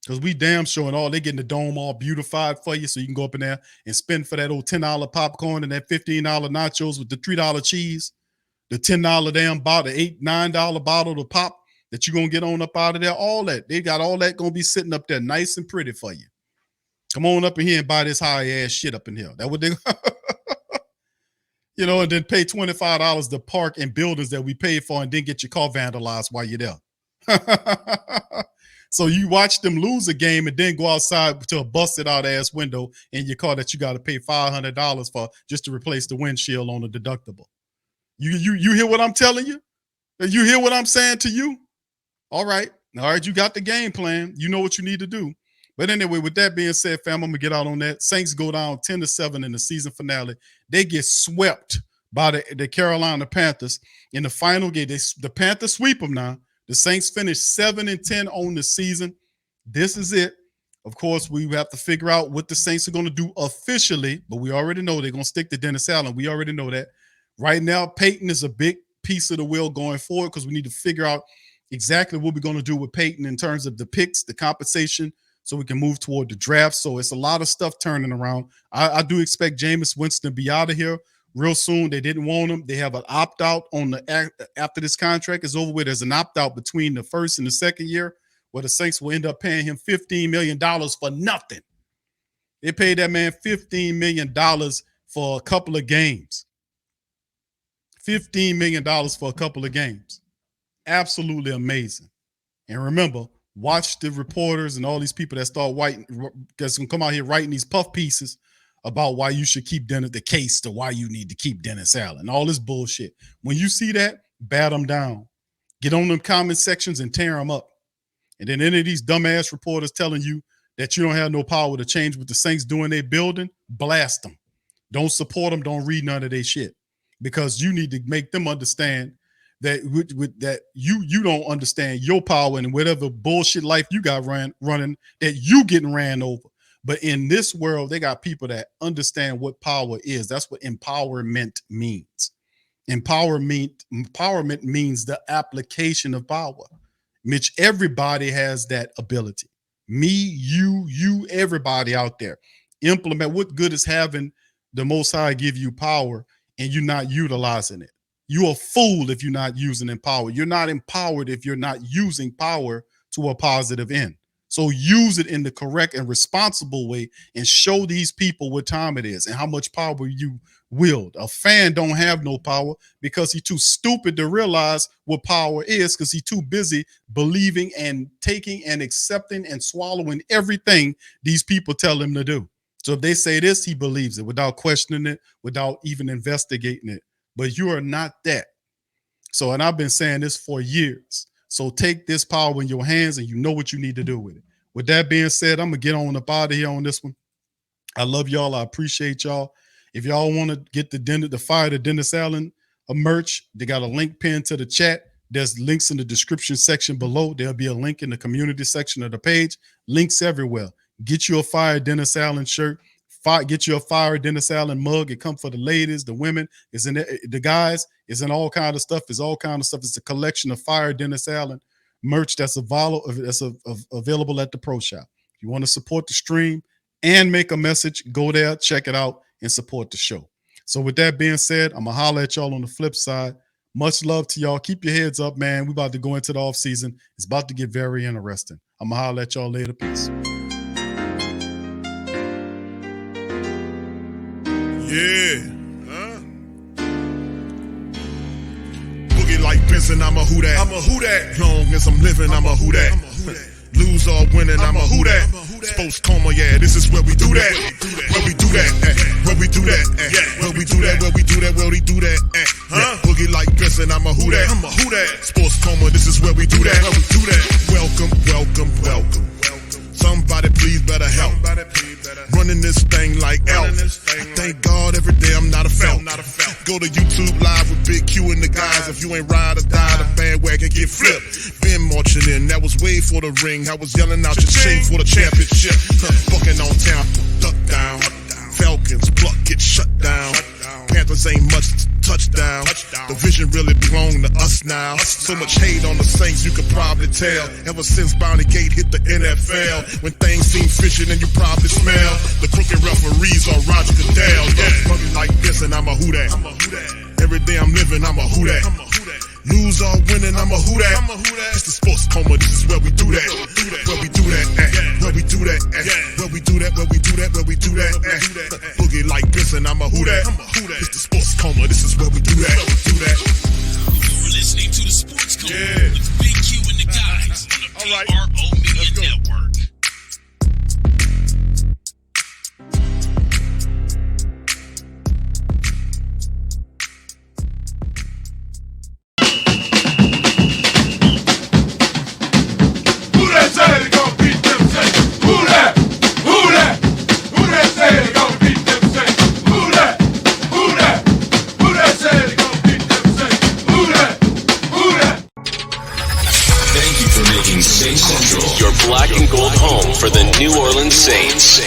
Because we damn sure and all, they getting the dome all beautified for you so you can go up in there and spend for that old $10 popcorn and that $15 nachos with the $3 cheese, the $10 damn bottle, $8, $9 bottle of pop that you're going to get on up out of there. All that. They got all that going to be sitting up there nice and pretty for you. Come on up in here and buy this high-ass shit up in here. That what they... You know, and then pay $25 to park in buildings that we paid for and then get your car vandalized while you're there. So you watch them lose a game and then go outside to a busted out ass window in your car that you got to pay $500 for just to replace the windshield on the deductible. You hear what I'm telling you? You hear what I'm saying to you? All right, you got the game plan. You know what you need to do. But anyway, with that being said, fam, I'm going to get out on that. Saints go down 10-7 in the season finale. They get swept by the Carolina Panthers in the final game. The Panthers sweep them now. The Saints finished 7-10 on the season. This is it. Of course, we have to figure out what the Saints are going to do officially, but we already know they're going to stick to Dennis Allen. We already know that. Right now, Peyton is a big piece of the wheel going forward because we need to figure out exactly what we're going to do with Peyton in terms of the picks, the compensation, so we can move toward the draft. So it's a lot of stuff turning around. I do expect Jameis Winston to be out of here real soon. They didn't want him. They have an opt-out on the after this contract is over with. There's an opt-out between the first and the second year where the Saints will end up paying him $15 million for nothing. They paid that man $15 million for a couple of games. $15 million for a couple of games. Absolutely amazing. And remember, watch the reporters and all these people that start writing, that's going to come out here writing these puff pieces about why you should keep Dennis, the case to why you need to keep Dennis Allen, all this bullshit. When you see that, bat them down. Get on them comment sections and tear them up. And then any of these dumbass reporters telling you that you don't have no power to change what the Saints do in their building, blast them. Don't support them. Don't read none of their shit. Because you need to make them understand that that you don't understand your power and whatever bullshit life you got running, that you getting ran over. But in this world, they got people that understand what power is. That's what empowerment means. Empowerment means the application of power, which everybody has that ability. Me, you, everybody out there. Implement. What good is having the Most High give you power and you're not utilizing it? You're a fool if you're not using power. You're not empowered if you're not using power to a positive end. So use it in the correct and responsible way and show these people what time it is and how much power you wield. A fan don't have no power because he's too stupid to realize what power is because he's too busy believing and taking and accepting and swallowing everything these people tell him to do. So if they say this, he believes it without questioning it, without even investigating it. But you are not that. So, and I've been saying this for years. So take this power in your hands and you know what you need to do with it. With that being said, I'm going to get on up out of here on this one. I love y'all. I appreciate y'all. If y'all want to get the Fire to Dennis Allen merch, they got a link pinned to the chat. There's links in the description section below. There'll be a link in the community section of the page. Links everywhere. Get you a Fire Dennis Allen shirt. Get you a Fire Dennis Allen mug. It comes for the ladies, the women. It's in the guys. It's in all kind of stuff. It's all kind of stuff. It's a collection of Fire Dennis Allen merch that's available at the Pro Shop. If you want to support the stream and make a message, go there, check it out, and support the show. So with that being said, I'm going to holler at y'all on the flip side. Much love to y'all. Keep your heads up, man. We're about to go into the off season. It's about to get very interesting. I'm going to holler at y'all later. Peace. Yeah. Boogie like Benson, I'm a who that. I'm a who that. Long as I'm living, I'm a who that. Lose or winning, I'm a who that. Sports Coma, yeah, this is where we do that. Where we do that. Where we do that. Where we do that. Where we do that. Where we do that. Boogie like Benson, I'm a who that. I'm a who that. Sports Coma, this is where we do that. Where we do that. Welcome, welcome, welcome. Somebody please better help. Running this thing like Elf. I thank God every day I'm not a felt. Go to YouTube Live with Big Q and the guys. If you ain't ride or die, the bandwagon get flipped. Been marching in, that was way for the ring. I was yelling out your chain for the championship. Fucking on town, duck down. Falcons, pluck, get shut down. Panthers ain't much touchdown. The vision really belong to us now. So much hate on the Saints, you could probably tell. Ever since Bounty Gate hit the NFL, when things seem fishy and you probably smell the crooked referees or Roger Goodell. Yeah, funny like this and I'm a who that. Every day I'm living, I'm a who that. Lose or winning, I'm a who that. It's the sports coma, this is where we do that. Where we do that at. Where we do that at. Where we do that, where we do that, where we do that at. Boogie like Benson, I'm a who that. It's the sports coma, this is where we do that. You're listening to the Sports Coma with Big Q and the guys on the PRO Media Network. Your black and gold home for the New Orleans Saints.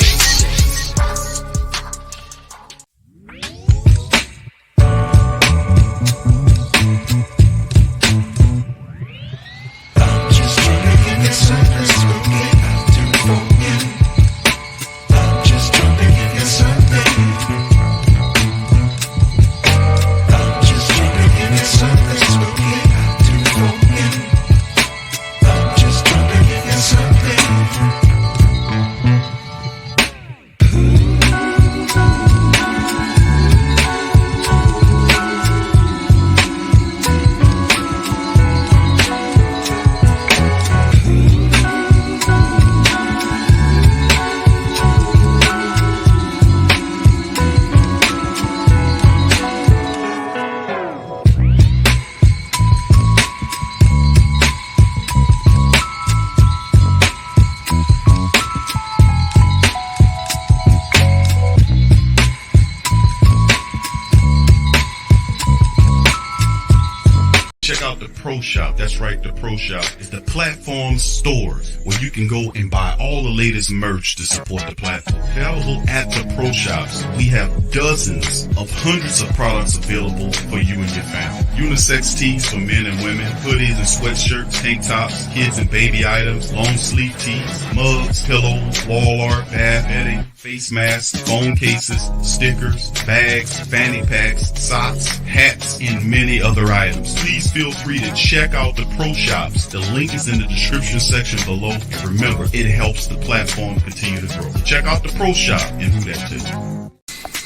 Check out the Pro Shop. That's right, the Pro Shop is the platform store where you can go and buy all the latest merch to support the platform. Available at the Pro Shops, we have dozens of hundreds of products available for you and your family. Unisex tees for men and women, hoodies and sweatshirts, tank tops, kids and baby items, long sleeve tees, mugs, pillows, wall art, bath bedding, face masks, phone cases, stickers, bags, fanny packs, socks, hats, and many other items. Please feel free to check out the Pro Shops. The link is in the description section below. And remember, it helps the platform continue to grow. Check out the Pro Shop and Who That too.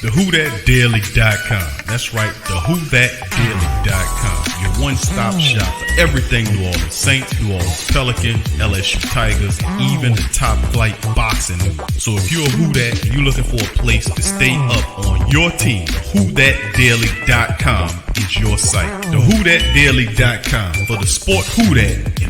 TheWhoThatDaily.com. That's right, TheWhoThatDaily.com. Your one-stop shop for everything New Orleans Saints, New Orleans Pelicans, LSU Tigers, even the top flight boxing news. So if you're a Who That and you're looking for a place to stay up on your team, WhoThatDaily.com is your site. TheWhoThatDaily.com for the sport Who That and